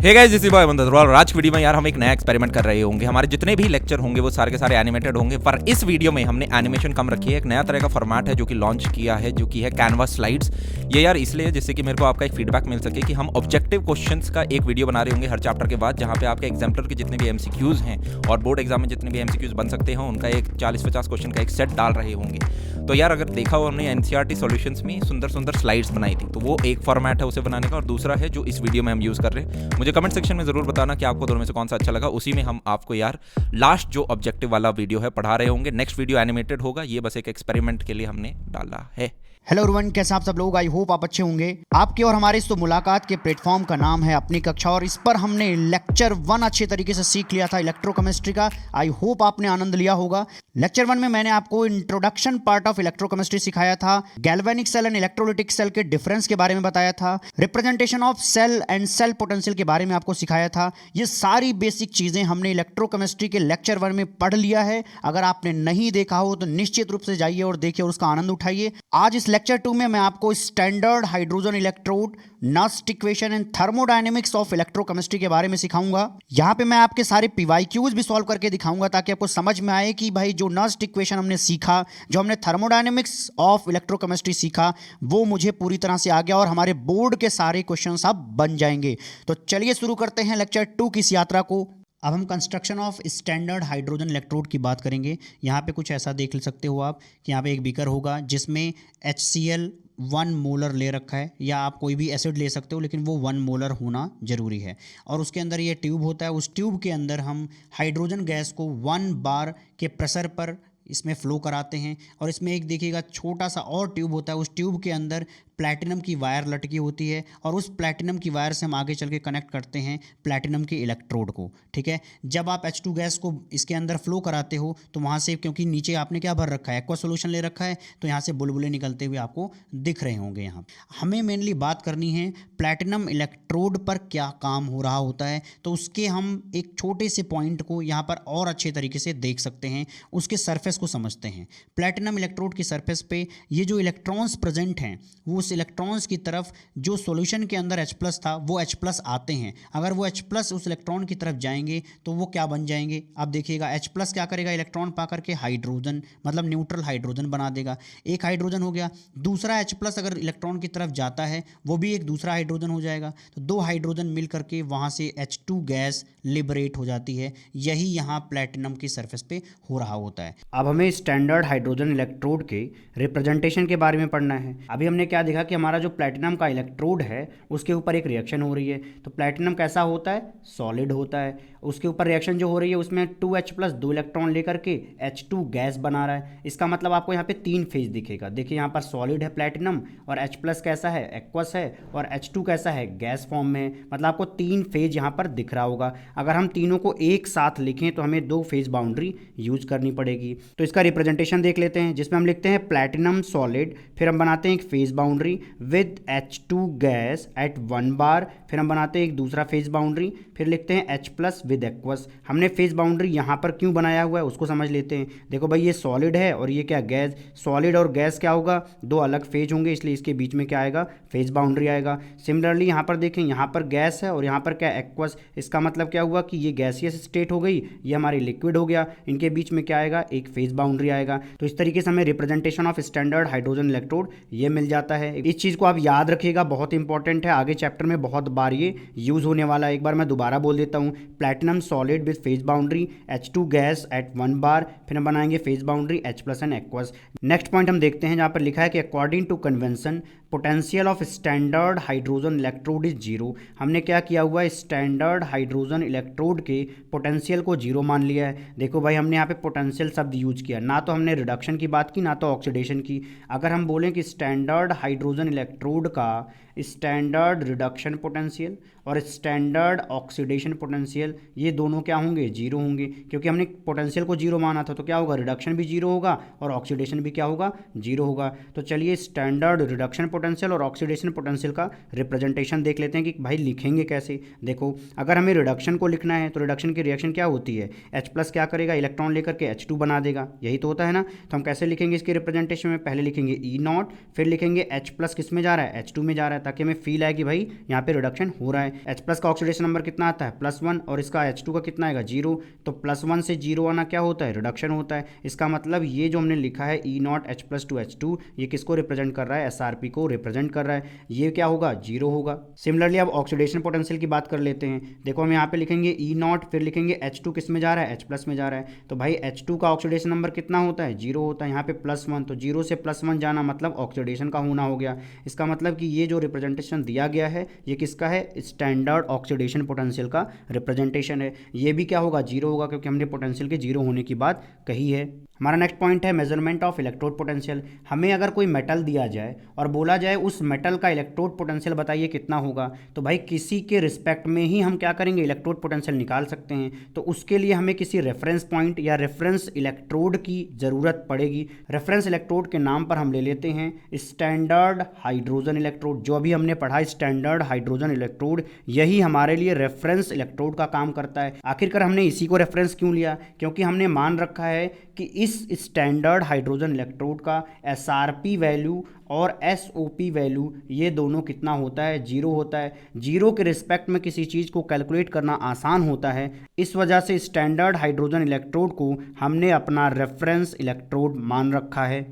Hey guys, this is boy Aman Dattwal. आज की video में यार हम एक नया एक्सपेरिमेंट कर रहे होंगे। हमारे जितने भी लेक्चर होंगे वो सारे के सारे एनिमेटेड होंगे, पर इस वीडियो में हमने एनिमेशन कम रखी है। एक नया तरह का फॉर्मेट है जो कि लॉन्च किया है, जो कि है कैनवास स्लाइड्स। ये यार इसलिए जिससे कि मेरे को आपका एक फीडबैक मिल सके कि हम ऑब्जेक्टिव क्वेश्चंस का एक वीडियो बना रहे होंगे हर चैप्टर के बाद, जहाँ पे आपके एग्जाम्पलर के जितने भी एमसीक्यूज हैं और बोर्ड एग्जाम में जितने भी एमसीक्यूज बन सकते हैं उनका एक 40-50 क्वेश्चन का एक सेट डाल रहे होंगे। तो यार अगर देखा हो हमने एनसीईआरटी सॉल्यूशंस में सुंदर सुंदर स्लाइड्स बनाई थी, तो वो एक फॉर्मेट है उसे बनाने का, और दूसरा है जो इस वीडियो में हम यूज़ कर रहे हैं। मुझे कमेंट सेक्शन में जरूर बताना कि आपको दोनों में से कौन सा अच्छा लगा। उसी में हम आपको यार लास्ट जो ऑब्जेक्टिव वाला वीडियो है पढ़ा रहे होंगे। नेक्स्ट वीडियो एनिमेटेड होगा, ये बस एक एक्सपेरिमेंट के लिए हमने डाला है। हेलो एवरीवन, कैसे आप सब लोग? आई होप आप अच्छे होंगे। आपके और हमारे इस तो मुलाकात के प्लेटफॉर्म का नाम है अपनी कक्षा, और इस पर हमने लेक्चर 1 अच्छे तरीके से सीख लिया था इलेक्ट्रोकेमिस्ट्री का। आई होप आपने आनंद लिया होगा। लेक्चर 1 में मैंने आपको इंट्रोडक्शन पार्ट ऑफ इलेक्ट्रोकेमिस्ट्री सिखाया था, galvanic cell and electrolytic cell के डिफरेंस के बारे में बताया था, representation of cell and cell potential के बारे में आपको सिखाया था। ये सारी बेसिक चीजें हमने इलेक्ट्रोकेमिस्ट्री के लेक्चर 1 में पढ़ लिया है। अगर आपने नहीं देखा हो तो निश्चित रूप से जाइए और देखिए और उसका आनंद उठाइए। आज इस लेक्चर 2 में मैं आपको standard hydrogen electrode, Nernst equation and thermodynamics of electrochemistry के बारे में सिखाऊंगा। यहाँ पे मैं आपके सारे पीवाईक्यूज भी सॉल्व करके दिखाऊंगा, ताकि आपको समझ में आए कि भाई जो नस्ट इक्वेशन हमने सीखा, जो हमने थर्मोडायनेमिक्स ऑफ इलेक्ट्रोकेमिस्ट्री सीखा, वो मुझे पूरी तरह से आ गया और हमारे बोर्ड के सारे क्वेश्चंस अब बन जाएंगे। तो चलिए शुरू करते हैं लेक्चर 2 की इस यात्रा को। अब हम construction of standard hydrogen electrode की बात करेंगे। यहाँ पे कुछ ऐसा देख सकते हो आप कि यहाँ पे एक बीकर होगा जिसमें HCl 1 मोलर ले रखा है, या आप कोई भी एसिड ले सकते हो, लेकिन वो 1 मोलर होना ज़रूरी है। और उसके अंदर ये ट्यूब होता है। उस ट्यूब के अंदर हम हाइड्रोजन गैस को 1 बार के प्रेशर पर इसमें फ़्लो कराते हैं। और इसमें एक देखिएगा छोटा सा और ट्यूब होता है। उस ट्यूब के अंदर प्लैटिनम की वायर लटकी होती है, और उस प्लैटिनम की वायर से हम आगे चल के कनेक्ट करते हैं प्लैटिनम के इलेक्ट्रोड को। ठीक है, जब आप H2 गैस को इसके अंदर फ्लो कराते हो तो वहाँ से, क्योंकि नीचे आपने क्या भर रखा है, एक्वा सोल्यूशन ले रखा है, तो यहाँ से बुलबुले निकलते हुए आपको दिख रहे होंगे। यहाँ हमें मेनली बात करनी है प्लैटिनम इलेक्ट्रोड पर क्या काम हो रहा होता है। तो उसके हम एक छोटे से पॉइंट को यहाँ पर और अच्छे तरीके से देख सकते हैं, उसके सरफेस को समझते हैं। प्लैटिनम इलेक्ट्रोड की सरफेस पे ये जो इलेक्ट्रॉन्स प्रेजेंट हैं, वो उस इलेक्ट्रॉन्स की तरफ जो सॉल्यूशन के अंदर H+ था वो H+ आते हैं। अगर वो H+ उस इलेक्ट्रॉन की तरफ जाएंगे तो वो क्या बन जाएंगे, आप देखिएगा। H+ क्या करेगा, इलेक्ट्रॉन पा करके हाइड्रोजन, मतलब न्यूट्रल हाइड्रोजन बना देगा। एक हाइड्रोजन हो गया। दूसरा H+ अगर इलेक्ट्रॉन की तरफ जाता है वो भी एक दूसरा हाइड्रोजन हो जाएगा। तो 2 हाइड्रोजन मिल करके वहाँ से H2 गैस लिबरेट हो जाती है। यही यहाँ प्लैटिनम की सरफेस पे हो रहा होता है। अब हमें स्टैंडर्ड हाइड्रोजन इलेक्ट्रोड के रिप्रेजेंटेशन के बारे में पढ़ना है। अभी हमने क्या देखा कि हमारा जो प्लैटिनम का इलेक्ट्रोड है उसके ऊपर एक रिएक्शन हो रही है। तो प्लैटिनम कैसा होता है, सॉलिड होता है। उसके ऊपर रिएक्शन जो हो रही है उसमें 2H+ 2 इलेक्ट्रॉन लेकर के H2 गैस बना रहा है। इसका मतलब आपको यहाँ पे 3 फेज दिखेगा। देखिए यहाँ पर सॉलिड है प्लैटिनम, और H+ कैसा है, एक्वस है, और H2 कैसा है, गैस फॉर्म में है। मतलब आपको 3 फेज यहाँ पर दिख रहा होगा। अगर हम तीनों को एक साथ लिखें तो हमें 2 फेज बाउंड्री यूज करनी पड़ेगी। तो इसका रिप्रेजेंटेशन देख लेते हैं, जिसमें हम लिखते हैं प्लैटिनम सॉलिड, फिर हम बनाते हैं एक phase boundary with H2 gas at 1 bar, फिर हम बनाते हैं एक दूसरा फेज बाउंड्री, फिर लिखते हैं H+ विद एक्वस। हमने फेज बाउंड्री यहाँ पर क्यों बनाया हुआ है उसको समझ लेते हैं। देखो भाई, ये सॉलिड है और ये क्या, गैस। सॉलिड और गैस क्या होगा, 2 अलग फेज होंगे, इसलिए इसके बीच में क्या आएगा, फेज बाउंड्री आएगा। सिमिलरली यहाँ पर देखें, यहाँ पर गैस है और यहाँ पर क्या, एक्वस। इसका मतलब क्या हुआ कि ये गैसियस स्टेट हो गई, ये हमारी लिक्विड हो गया। इनके बीच में क्या आएगा, एक फेज बाउंड्री आएगा। तो इस तरीके से हमें representation of standard hydrogen electrode ये मिल जाता है। इस चीज़ को आप याद रखिएगा, बहुत इंपॉर्टेंट है। आगे चैप्टर में बहुत बार ये यूज होने वाला है। एक बार मैं दोबारा बोल देता हूँ, platinum solid with phase boundary H2 gas at 1 bar, फिर हम बनाएंगे phase boundary H+ and aqueous. Next point हम देखते हैं, जहाँ पर लिखा है कि according to convention potential of standard hydrogen electrode is 0। हमने क्या किया हुआ है, स्टैंडर्ड हाइड्रोजन इलेक्ट्रोड के पोटेंशियल को 0 मान लिया है। देखो भाई, हमने यहाँ पे पोटेंशियल शब्द यूज किया, ना तो हमने रिडक्शन की बात की ना तो ऑक्सीडेशन की। अगर हम बोलें कि स्टैंडर्ड हाइड्रोजन इलेक्ट्रोड का स्टैंडर्ड रिडक्शन पोटेंशियल और स्टैंडर्ड ऑक्सीडेशन पोटेंशियल, ये दोनों क्या होंगे, 0 होंगे। क्योंकि हमने पोटेंशियल को 0 माना था, तो क्या होगा, रिडक्शन भी 0 होगा और ऑक्सीडेशन भी क्या होगा, 0 होगा। तो चलिए स्टैंडर्ड रिडक्शन पोटेंशियल और ऑक्सीडेशन पोटेंशियल का रिप्रेजेंटेशन देख लेते हैं कि भाई लिखेंगे कैसे। देखो, अगर हमें रिडक्शन को लिखना है तो रिडक्शन की रिएक्शन क्या होती है, H+ क्या करेगा, इलेक्ट्रॉन लेकर के H2 बना देगा, यही तो होता है ना। तो हम कैसे लिखेंगे इसके रिप्रेजेंटेशन में, पहले लिखेंगे E0, फिर लिखेंगे H+ किस में जा रहा है, H2 में जा रहा है, ताकि हमें फील आए कि भाई यहाँ पे रिडक्शन हो रहा है। H+ का ऑक्सीडेशन नंबर कितना आता है +1 और इसका H2 का कितना आएगा 0। तो +1 से 0 आना क्या होता है रिडक्शन होता है। इसका मतलब ये जो हमने लिखा है E0 H+2H2 ये किसको रिप्रेजेंट कर रहा है SRP को रिप्रेजेंट कर रहा है। ये क्या होगा 0 होगा। सिमिलरली अब ऑक्सीडेशन पोटेंशियल की बात कर लेते हैं। देखो हम यहाँ पे लिखेंगे E0 फिर लिखेंगे H2 किस में जा रहा है H+ में जा रहा है। तो भाई H2 का ऑक्सीडेशन नंबर कितना होता है 0 होता है। यहाँ पे +1 तो 0 से +1 जाना मतलब ऑक्सीडेशन का होना हो गया। इसका मतलब कि ये जो रिप्रेजेंटेशन दिया गया है ये किसका है स्टैंडर्ड ऑक्सीडेशन पोटेंशियल का रिप्रेजेंटेशन है। ये भी क्या होगा 0 होगा क्योंकि हमने पोटेंशियल के 0 होने की बात कही है। हमारा नेक्स्ट पॉइंट है मेजरमेंट ऑफ इलेक्ट्रोड पोटेंशियल। हमें अगर कोई मेटल दिया जाए और बोला जाए उस मेटल का इलेक्ट्रोड पोटेंशियल बताइए कितना होगा, तो भाई किसी के रिस्पेक्ट में ही हम क्या करेंगे इलेक्ट्रोड पोटेंशियल निकाल सकते हैं। तो उसके लिए हमें किसी रेफरेंस पॉइंट या रेफरेंस इलेक्ट्रोड की ज़रूरत पड़ेगी। रेफरेंस इलेक्ट्रोड के नाम पर हम ले लेते हैं स्टैंडर्ड हाइड्रोजन इलेक्ट्रोड। जो अभी हमने पढ़ा स्टैंडर्ड हाइड्रोजन इलेक्ट्रोड यही हमारे लिए रेफरेंस इलेक्ट्रोड का काम करता है। आखिरकार हमने इसी को रेफरेंस क्यों लिया, क्योंकि हमने मान रखा है कि इस स्टैंडर्ड हाइड्रोजन इलेक्ट्रोड का SRP वैल्यू और SOP वैल्यू ये दोनों कितना होता है 0 होता है। 0 के रिस्पेक्ट में किसी चीज़ को कैलकुलेट करना आसान होता है। इस वजह से स्टैंडर्ड हाइड्रोजन इलेक्ट्रोड को हमने अपना रेफरेंस इलेक्ट्रोड मान रखा है।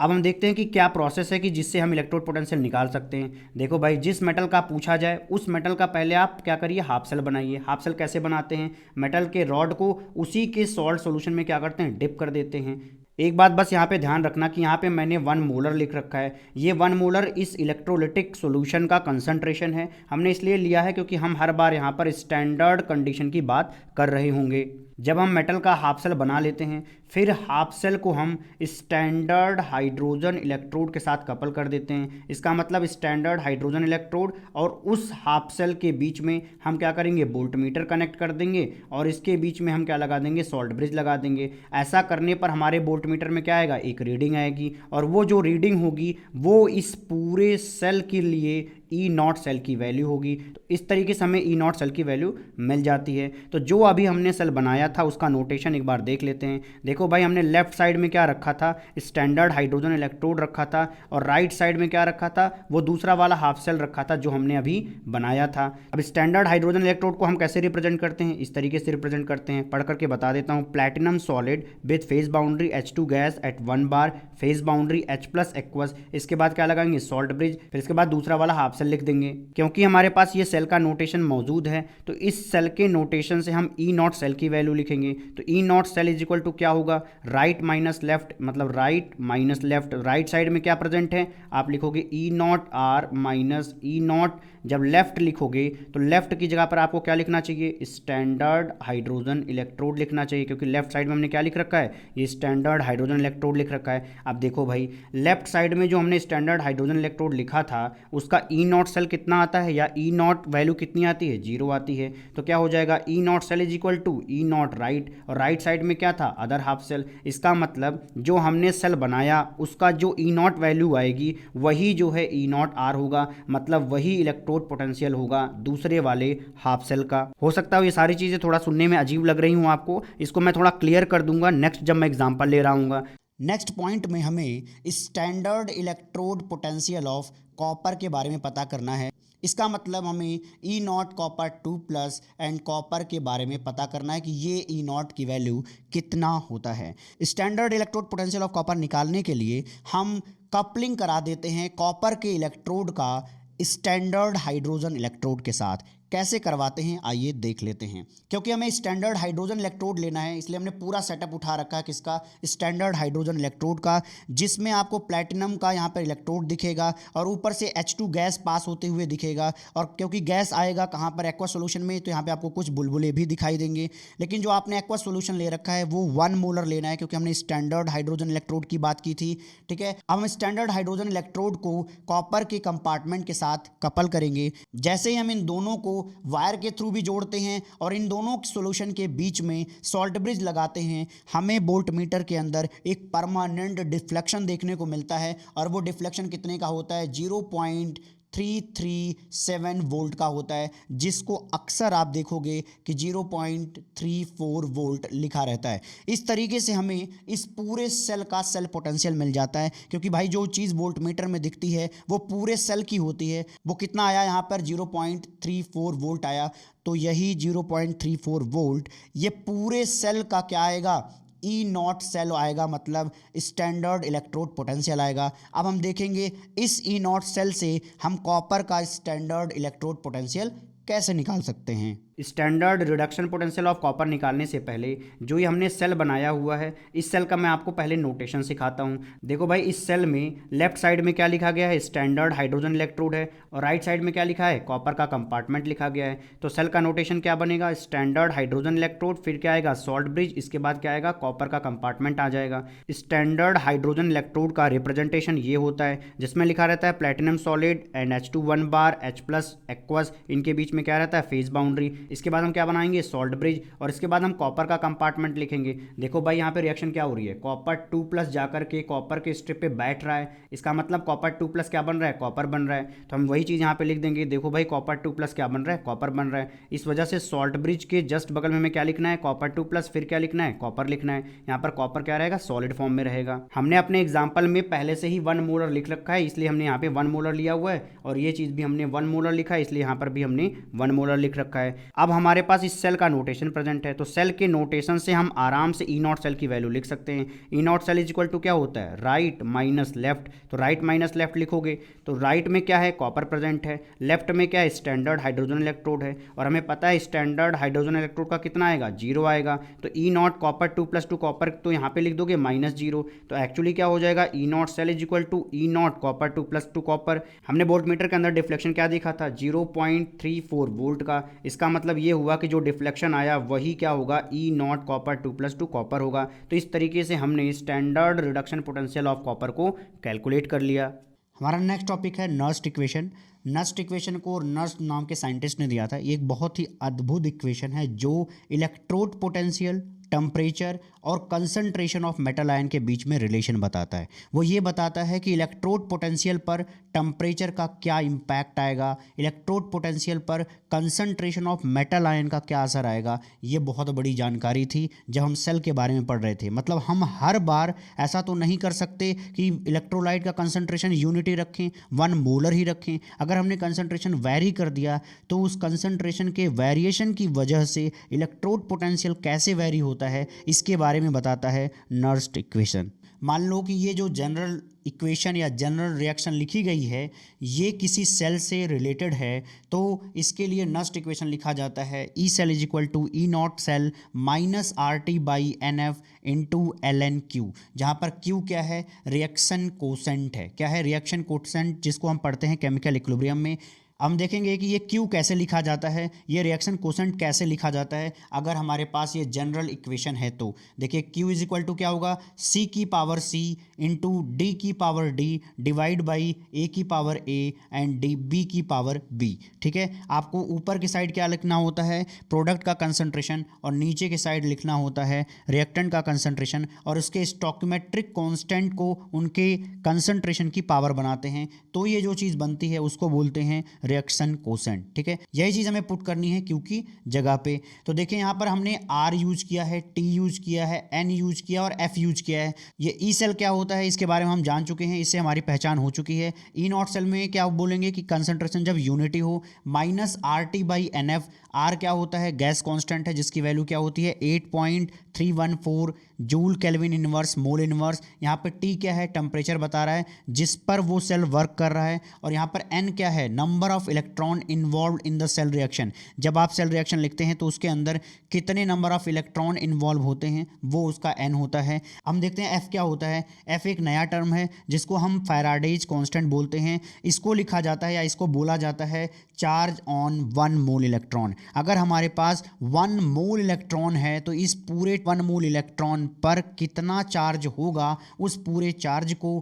अब हम देखते हैं कि क्या प्रोसेस है कि जिससे हम इलेक्ट्रोड पोटेंशियल निकाल सकते हैं। देखो भाई जिस मेटल का पूछा जाए उस मेटल का पहले आप क्या करिए हाफ सेल बनाइए। हाफ सेल कैसे बनाते हैं, मेटल के रॉड को उसी के सॉल्ट सॉल्यूशन में क्या करते हैं डिप कर देते हैं। एक बात बस यहाँ पे ध्यान रखना कि यहाँ पे मैंने 1 मोलर लिख रखा है। ये 1 मोलर इस इलेक्ट्रोलिटिक सॉल्यूशन का कंसंट्रेशन है। हमने इसलिए लिया है क्योंकि हम हर बार यहाँ पर स्टैंडर्ड कंडीशन की बात कर रहे होंगे। जब हम मेटल का हाफ सेल बना लेते हैं फिर हाफ सेल को हम स्टैंडर्ड हाइड्रोजन इलेक्ट्रोड के साथ कपल कर देते हैं। इसका मतलब स्टैंडर्ड हाइड्रोजन इलेक्ट्रोड और उस हाफ सेल के बीच में हम क्या करेंगे वोल्टमीटर कनेक्ट कर देंगे और इसके बीच में हम क्या लगा देंगे सॉल्ट ब्रिज लगा देंगे। ऐसा करने पर हमारे वोल्टमीटर में क्या आएगा एक रीडिंग आएगी और वो जो रीडिंग होगी वो इस पूरे सेल के लिए E0 सेल की वैल्यू होगी। तो इस तरीके से हमें E0 सेल की वैल्यू मिल जाती है। तो जो अभी हमने सेल बनाया था उसका नोटेशन एक बार देख लेते हैं। देखो भाई हमने लेफ्ट साइड में क्या रखा था स्टैंडर्ड हाइड्रोजन इलेक्ट्रोड रखा था और राइट साइड में क्या रखा था वो दूसरा वाला हाफ सेल रखा था जो हमने अभी बनाया था। अब स्टैंडर्ड हाइड्रोजन इलेक्ट्रोड को हम कैसे रिप्रेजेंट करते हैं, इस तरीके से रिप्रेजेंट करते हैं। पढ़ करके बता देता हूँ। Platinum solid with phase boundary H2 gas at 1 bar, phase boundary H+ aqueous. इसके बाद क्या लगाएंगे सॉल्ट ब्रिज, फिर इसके बाद दूसरा वाला हाफ सेल लिख देंगे। क्योंकि हमारे पास ये सेल का नोटेशन मौजूद है तो इस सेल के नोटेशन से हम E0 सेल की वैल्यू लिखेंगे। तो E0 cell is equal to क्या होगा राइट माइनस लेफ्ट, मतलब right minus left. Right side में क्या प्रेजेंट है आप लिखोगे E0 R माइनस E0। जब लेफ्ट लिखोगे तो लेफ्ट की जगह पर आपको क्या लिखना चाहिए स्टैंडर्ड हाइड्रोजन इलेक्ट्रोड लिखना चाहिए, क्योंकि लेफ्ट साइड में हमने क्या लिख रखा है ये स्टैंडर्ड हाइड्रोजन इलेक्ट्रोड लिख रखा है। अब देखो भाई लेफ्ट साइड में जो हमने स्टैंडर्ड हाइड्रोजन इलेक्ट्रोड लिखा था उसका E0 सेल कितना आता है या E0 वैल्यू कितनी आती है 0 आती है। तो क्या हो जाएगा E0 cell is equal to E0 right और राइट साइड में क्या था अदर हाफ सेल। इसका मतलब जो हमने सेल बनाया उसका जो E0 वैल्यू आएगी वही जो है E0 R होगा, मतलब वही इलेक्ट्रोड पोटेंशियल होगा दूसरे वाले हाफ सेल का। हो सकता है ये सारी चीजें थोड़ा सुनने में अजीब लग रही हूं आपको, इसको मैं थोड़ा क्लियर कर दूंगा नेक्स्ट जब मैं एग्जांपल ले रहा हूँ। नेक्स्ट पॉइंट में हमें standard electrode potential of copper के बारे में पता करना है। इसका मतलब हमें E0 कॉपर 2+ एंड कॉपर के बारे में पता करना है कि ये E0 की वैल्यू कितना होता है। Standard electrode potential of copper निकालने के लिए हम कपलिंग करा देते हैं कॉपर के इलेक्ट्रोड का स्टैंडर्ड हाइड्रोजन इलेक्ट्रोड के साथ। कैसे करवाते हैं आइए देख लेते हैं। क्योंकि हमें स्टैंडर्ड हाइड्रोजन इलेक्ट्रोड लेना है इसलिए हमने पूरा सेटअप उठा रखा है किसका स्टैंडर्ड हाइड्रोजन इलेक्ट्रोड का, जिसमें आपको प्लैटिनम का यहाँ पर इलेक्ट्रोड दिखेगा और ऊपर से H2 गैस पास होते हुए दिखेगा। और क्योंकि गैस आएगा कहाँ पर एक्वा सोल्यूशन में, तो यहाँ पे आपको कुछ बुलबुले भी दिखाई देंगे। लेकिन जो आपने एक्वा सोल्यूशन ले रखा है वो 1 मोलर लेना है क्योंकि हमने स्टैंडर्ड हाइड्रोजन इलेक्ट्रोड की बात की थी। ठीक है, अब हम स्टैंडर्ड हाइड्रोजन इलेक्ट्रोड को कॉपर के कंपार्टमेंट के साथ कपल करेंगे। जैसे ही हम इन दोनों को वायर के थ्रू भी जोड़ते हैं और इन दोनों सॉल्यूशन के बीच में सॉल्ट ब्रिज लगाते हैं, हमें वोल्टमीटर के अंदर एक परमानेंट डिफ्लेक्शन देखने को मिलता है। और वो डिफ्लेक्शन कितने का होता है 0.2 0.337 वोल्ट का होता है, जिसको अक्सर आप देखोगे कि 0.34 वोल्ट लिखा रहता है। इस तरीके से हमें इस पूरे सेल का सेल पोटेंशियल मिल जाता है, क्योंकि भाई जो चीज़ वोल्ट मीटर में दिखती है वो पूरे सेल की होती है। वो कितना आया यहाँ पर 0.34 वोल्ट आया, तो यही 0.34 वोल्ट ये पूरे सेल का क्या आएगा, ई नॉट सेल आएगा, मतलब स्टैंडर्ड इलेक्ट्रोड पोटेंशियल आएगा। अब हम देखेंगे इस ई नॉट सेल से हम कॉपर का स्टैंडर्ड इलेक्ट्रोड पोटेंशियल कैसे निकाल सकते हैं। Standard reduction potential of copper निकालने से पहले जो ये हमने सेल बनाया हुआ है, इस सेल का मैं आपको पहले नोटेशन सिखाता हूँ। देखो भाई, इस सेल में लेफ्ट साइड में क्या लिखा गया है, स्टैंडर्ड हाइड्रोजन इलेक्ट्रोड है, और राइट साइड में क्या लिखा है, कॉपर का कंपार्टमेंट लिखा गया है। तो सेल का नोटेशन क्या बनेगा, स्टैंडर्ड हाइड्रोजन इलेक्ट्रोड, फिर क्या आएगा, सॉल्ट ब्रिज, इसके बाद क्या आएगा, कॉपर का कंपार्टमेंट आ जाएगा। स्टैंडर्ड हाइड्रोजन इलेक्ट्रोड का रिप्रेजेंटेशन ये होता है, जिसमें लिखा रहता है platinum solid and H2 bar H+ aqueous, इनके बीच में क्या रहता है, फेज बाउंड्री। इसके बाद हम क्या बनाएंगे, सॉल्ट ब्रिज, और इसके बाद हम कॉपर का कंपार्टमेंट लिखेंगे। देखो भाई, यहाँ पे रिएक्शन क्या हो रही है, कॉपर 2+ जाकर के कॉपर के स्ट्रिप पे बैठ रहा है, इसका मतलब कॉपर 2+ क्या बन रहा है, कॉपर बन रहा है। तो हम वही चीज़ यहाँ पे लिख देंगे। देखो भाई, कॉपर 2+ क्या बन रहा है, कॉपर बन रहा है। इस वजह से सॉल्ट ब्रिज के जस्ट बगल में हमें क्या लिखना है, कॉपर 2+, फिर क्या लिखना है, कॉपर लिखना है। यहाँ पर कॉपर क्या रहेगा, सॉलिड फॉर्म में रहेगा। हमने अपने एग्जाम्पल में पहले से ही 1 मोलर लिख रखा है, इसलिए हमने यहाँ पे 1 मोलर लिया हुआ है, और ये चीज़ भी हमने 1 मोलर लिखा है, इसलिए यहाँ पर भी हमने 1 मोलर लिख रखा है। अब हमारे पास इस सेल का नोटेशन प्रेजेंट है, तो सेल के नोटेशन से हम आराम से ई नॉट सेल की वैल्यू लिख सकते हैं। E not cell is equal to क्या होता है, राइट माइनस लेफ्ट। तो राइट माइनस लेफ्ट लिखोगे तो राइट में क्या है, कॉपर प्रेजेंट है, लेफ्ट में क्या है, स्टैंडर्ड हाइड्रोजन इलेक्ट्रोड है, और हमें पता है स्टैंडर्ड हाइड्रोजन इलेक्ट्रोड का कितना आएगा, 0 आएगा। तो ई नॉट कॉपर 2+2 कॉपर, तो यहाँ पे लिख दोगे -0। तो एक्चुअली क्या हो जाएगा, E not cell is equal to E naught copper 2+2 copper. हमने वोल्ट मीटर के अंदर डिफ्लेक्शन क्या देखा था, 0.34 वोल्ट का। इसका मतलब ये हुआ कि जो डिफ्लेक्शन आया वही क्या होगा, ई नॉट कॉपर 2+2 कॉपर होगा। तो इस तरीके से हमने standard reduction potential of copper को कैलकुलेट कर लिया। हमारा नेक्स्ट टॉपिक है नर्स्ट इक्वेशन। नर्स्ट इक्वेशन को नर्स्ट नाम के साइंटिस्ट ने दिया था। ये एक बहुत ही अद्भुत इक्वेशन है जो इलेक्ट्रोड पोटेंशियल, टेम्परेचर और कंसंट्रेशन ऑफ मेटल आयन के बीच में रिलेशन बताता है। वो ये बताता है कि इलेक्ट्रोड पोटेंशियल पर टेम्परेचर का क्या इम्पैक्ट आएगा, इलेक्ट्रोड पोटेंशियल पर कंसंट्रेशन ऑफ मेटल आयन का क्या असर आएगा। ये बहुत बड़ी जानकारी थी जब हम सेल के बारे में पढ़ रहे थे। मतलब हम हर बार ऐसा तो नहीं कर सकते कि इलेक्ट्रोलाइट का कंसंट्रेशन यूनिटी रखें, 1 मोलर ही रखें। अगर हमने कंसंट्रेशन वैरी कर दिया तो उस कंसंट्रेशन के वेरिएशन की वजह से इलेक्ट्रोड पोटेंशियल कैसे वैरी होता है, इसके बारे में बताता है नर्स्ट इक्वेशन। मान लो कि ये जो जनरल इक्वेशन या जनरल रिएक्शन लिखी गई है ये किसी सेल से रिलेटेड है, तो इसके लिए नर्स्ट इक्वेशन लिखा जाता है E cell is equal to E not cell minus RT/NF into LN/Q, जहाँ पर Q क्या है, रिएक्शन कोसेंट है। क्या है, रिएक्शन कोसेंट, जिसको हम पढ़ते हैं केमिकल इक्विलिब्रियम में। हम देखेंगे कि ये Q कैसे लिखा जाता है, ये रिएक्शन कोसेंट कैसे लिखा जाता है अगर हमारे पास ये जनरल इक्वेशन है। तो देखिए Q इज इक्वल टू क्या होगा, C⁻C into D⁻D divide by A⁻A and B⁻B। ठीक है, आपको ऊपर की साइड क्या लिखना होता है, प्रोडक्ट का कंसंट्रेशन, और नीचे की साइड लिखना होता है रिएक्टेंट का कंसंट्रेशन, और उसके स्टोइकोमेट्रिक कांस्टेंट को उनके कंसंट्रेशन की पावर बनाते हैं। तो ये जो चीज़ बनती है उसको बोलते हैं रिएक्शन कोसेंट। ठीक है, यही चीज़ हमें पुट करनी है Q की जगह पे। तो देखिए यहाँ पर हमने R यूज किया है, T यूज किया है, N यूज किया और F यूज किया है। ये ई सेल क्या होता है इसके बारे में हम जान चुके हैं, इससे हमारी पहचान हो चुकी है। ई नॉट सेल में क्या बोलेंगे कि कंसंट्रेशन जब यूनिटी हो, माइनस RT/NF। R क्या होता है, गैस कांस्टेंट है जिसकी वैल्यू क्या होती है 8.314 joule kelvin inverse mole inverse. यहाँ पे T क्या है, टेम्परेचर बता रहा है जिस पर वो सेल वर्क कर रहा है, और यहाँ पर N क्या है, number of electron involve in the cell reaction. जब आप सेल रिएक्शन लिखते हैं तो उसके अंदर कितने नंबर ऑफ इलेक्ट्रॉन इन्वॉल्व होते हैं वो उसका N होता है। हम देखते हैं F क्या होता है। F एक नया टर्म है जिसको हम फैराडेज कांस्टेंट बोलते हैं। इसको लिखा जाता है या इसको बोला जाता है चार्ज ऑन 1 मोल इलेक्ट्रॉन। अगर हमारे पास 1 मोल इलेक्ट्रॉन है तो इस पूरे 1 मोल इलेक्ट्रॉन पर कितना चार्ज होगा, उस पूरे चार्ज को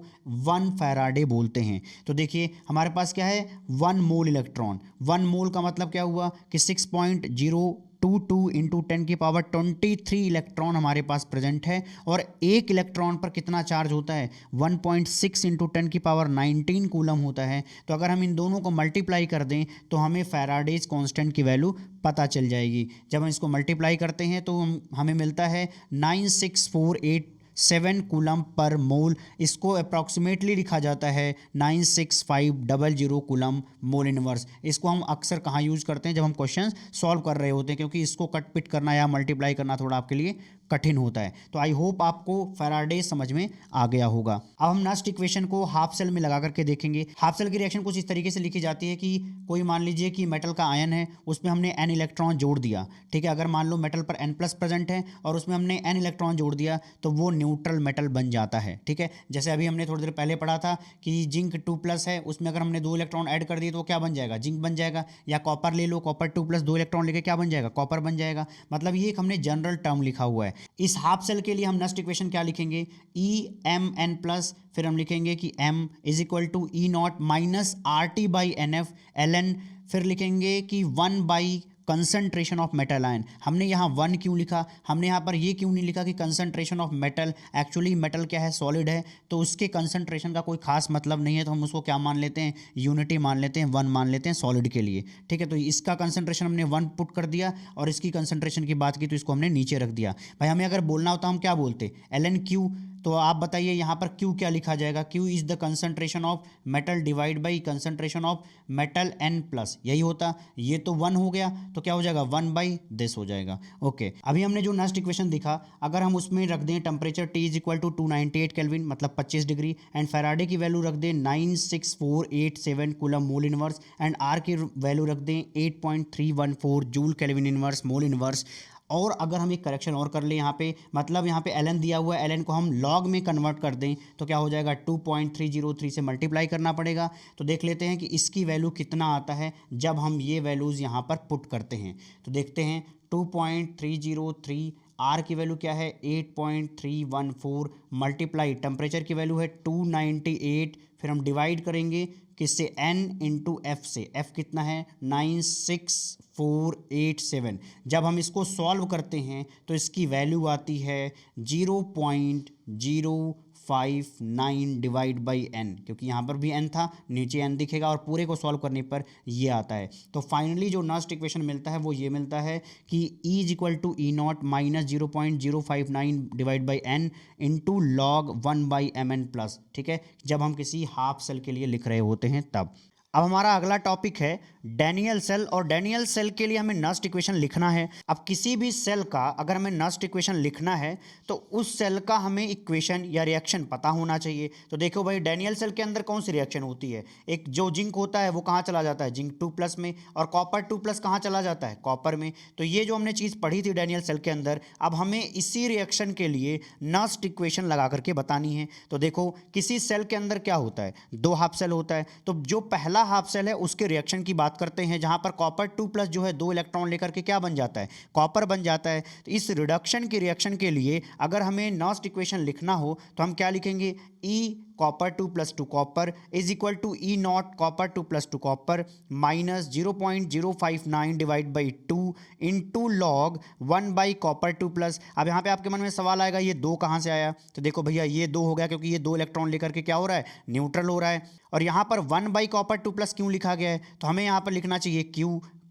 1 फैराडे बोलते हैं। तो देखिए हमारे पास क्या है, 1 मोल इलेक्ट्रॉन। 1 मोल का मतलब क्या हुआ कि 6.0 22 इंटू 10⁻23 इलेक्ट्रॉन हमारे पास प्रेजेंट है, और एक इलेक्ट्रॉन पर कितना चार्ज होता है, 1.6 इंटू 10⁻19 कूलम होता है। तो अगर हम इन दोनों को मल्टीप्लाई कर दें तो हमें फैराडेज कांस्टेंट की वैल्यू पता चल जाएगी। जब हम इसको मल्टीप्लाई करते हैं तो हमें मिलता है 96487 कूलम पर मोल। इसको अप्रॉक्सीमेटली लिखा जाता है 96500 कूलम मोल इनवर्स। इसको हम अक्सर कहाँ यूज करते हैं, जब हम क्वेश्चन सॉल्व कर रहे होते हैं, क्योंकि इसको कट पिट करना या मल्टीप्लाई करना थोड़ा आपके लिए कठिन होता है। तो आई होप आपको फैराडे समझ में आ गया होगा। अब हम नेक्स्ट इक्वेशन को हाफ सेल में लगा करके देखेंगे। हाफ सेल की रिएक्शन कुछ इस तरीके से लिखी जाती है कि कोई मान लीजिए कि मेटल का आयन है, उसमें हमने n इलेक्ट्रॉन जोड़ दिया, ठीक है। अगर मान लो मेटल पर n प्लस प्रेजेंट है और उसमें हमने n इलेक्ट्रॉन जोड़ दिया तो वो न्यूट्रल मेटल बन जाता है, ठीक है। जैसे अभी हमने थोड़ी देर पहले पढ़ा था कि जिंक 2+ है, उसमें अगर हमने 2 इलेक्ट्रॉन ऐड कर दिए तो क्या बन जाएगा, जिंक बन जाएगा। या कॉपर ले लो, कॉपर 2+ 2 इलेक्ट्रॉन लेके क्या बन जाएगा, कॉपर बन जाएगा। मतलब ये एक हमने जनरल टर्म लिखा हुआ है। इस हाफ सेल के लिए हम नेक्स्ट इक्वेशन क्या लिखेंगे, EMN+, फिर हम लिखेंगे कि M is equal to E0 minus RT/NF ln, फिर लिखेंगे कि 1 कंसंट्रेशन ऑफ मेटल आयन। हमने यहाँ 1 क्यों लिखा, हमने यहाँ पर ये क्यों नहीं लिखा कि concentration of metal. Actually metal क्या है, सॉलिड है, तो उसके कंसंट्रेशन का कोई खास मतलब नहीं है, तो हम उसको क्या मान लेते हैं, यूनिटी मान लेते हैं, 1 मान लेते हैं सॉलिड के लिए, ठीक है। तो इसका कंसंट्रेशन हमने 1 पुट कर दिया और इसकी कंसंट्रेशन की बात की तो इसको हमने नीचे रख दिया। भाई हमें अगर बोलना होता हम क्या बोलते, ln Q। तो आप बताइए यहाँ पर Q क्या लिखा जाएगा, Q is the concentration of metal divide by concentration of metal N+, यही होता। ये तो 1 हो गया, तो क्या हो जाएगा 1/this हो जाएगा। ओके, अभी हमने जो नेक्स्ट इक्वेशन दिखा, अगर हम उसमें रख दें temperature T is equal to 298 kelvin मतलब 25 डिग्री, एंड फैराडे की वैल्यू रख दें 96487 coulomb mole inverse, and R की वैल्यू रख दें 8.314 joule kelvin inverse mole inverse. और अगर हम एक करेक्शन और कर लें यहाँ पे, मतलब यहाँ पे ln दिया हुआ है, ln को हम log में कन्वर्ट कर दें तो क्या हो जाएगा, 2.303 से मल्टीप्लाई करना पड़ेगा। तो देख लेते हैं कि इसकी वैल्यू कितना आता है जब हम ये वैल्यूज़ यहाँ पर पुट करते हैं। तो देखते हैं 2.303, R की वैल्यू क्या है 8.314 मल्टीप्लाई टेम्परेचर की वैल्यू है 298, फिर हम डिवाइड करेंगे किससे, N इंटू F से। F कितना है 96487। जब हम इसको सॉल्व करते हैं तो इसकी वैल्यू आती है 0.059 डिवाइड बाई n, क्योंकि यहाँ पर भी n था, नीचे n दिखेगा, और पूरे को सॉल्व करने पर ये आता है। तो फाइनली जो नेक्स्ट इक्वेशन मिलता है वो ये मिलता है कि E is equal to E0 minus 0.059 divide by n into log 1/mn+, ठीक है, जब हम किसी हाफ सेल के लिए लिख रहे होते हैं तब। अब हमारा अगला टॉपिक है डैनियल सेल, और डैनियल सेल के लिए हमें नस्ट इक्वेशन लिखना है। अब किसी भी सेल का अगर हमें नस्ट इक्वेशन लिखना है तो उस सेल का हमें इक्वेशन या रिएक्शन पता होना चाहिए। तो देखो भाई, डैनियल सेल के अंदर कौन सी रिएक्शन होती है, एक जो जिंक होता है वो कहाँ चला जाता है, जिंक 2+ में, और कॉपर 2+ कहाँ चला जाता है, कॉपर में। तो ये जो हमने चीज़ पढ़ी थी डैनियल सेल के अंदर, अब हमें इसी रिएक्शन के लिए नस्ट इक्वेशन लगा करके बतानी है। तो देखो, किसी सेल के अंदर क्या होता है, 2 हाफ सेल होता है। तो जो पहला हाफ सेल है उसके रिएक्शन की बात करते हैं, जहां पर कॉपर 2+ जो है 2 इलेक्ट्रॉन लेकर के क्या बन जाता है, कॉपर बन जाता है। तो इस रिडक्शन की रिएक्शन के लिए अगर हमें नस्ट इक्वेशन लिखना हो तो हम क्या लिखेंगे, E copper 2+ 2 copper is equal to E0 copper 2+ 2 copper minus 0.059 divide by 2 into log 1 copper 2+। अब यहाँ पे आपके मन में सवाल आएगा ये 2 कहाँ से आया। तो देखो भैया, ये 2 हो गया क्योंकि ये 2 इलेक्ट्रॉन लेकर के क्या हो रहा है, न्यूट्रल हो रहा है। और यहाँ पर 1 कॉपर 2+ क्यों लिखा गया है, तो हमें यहाँ पर लिखना चाहिए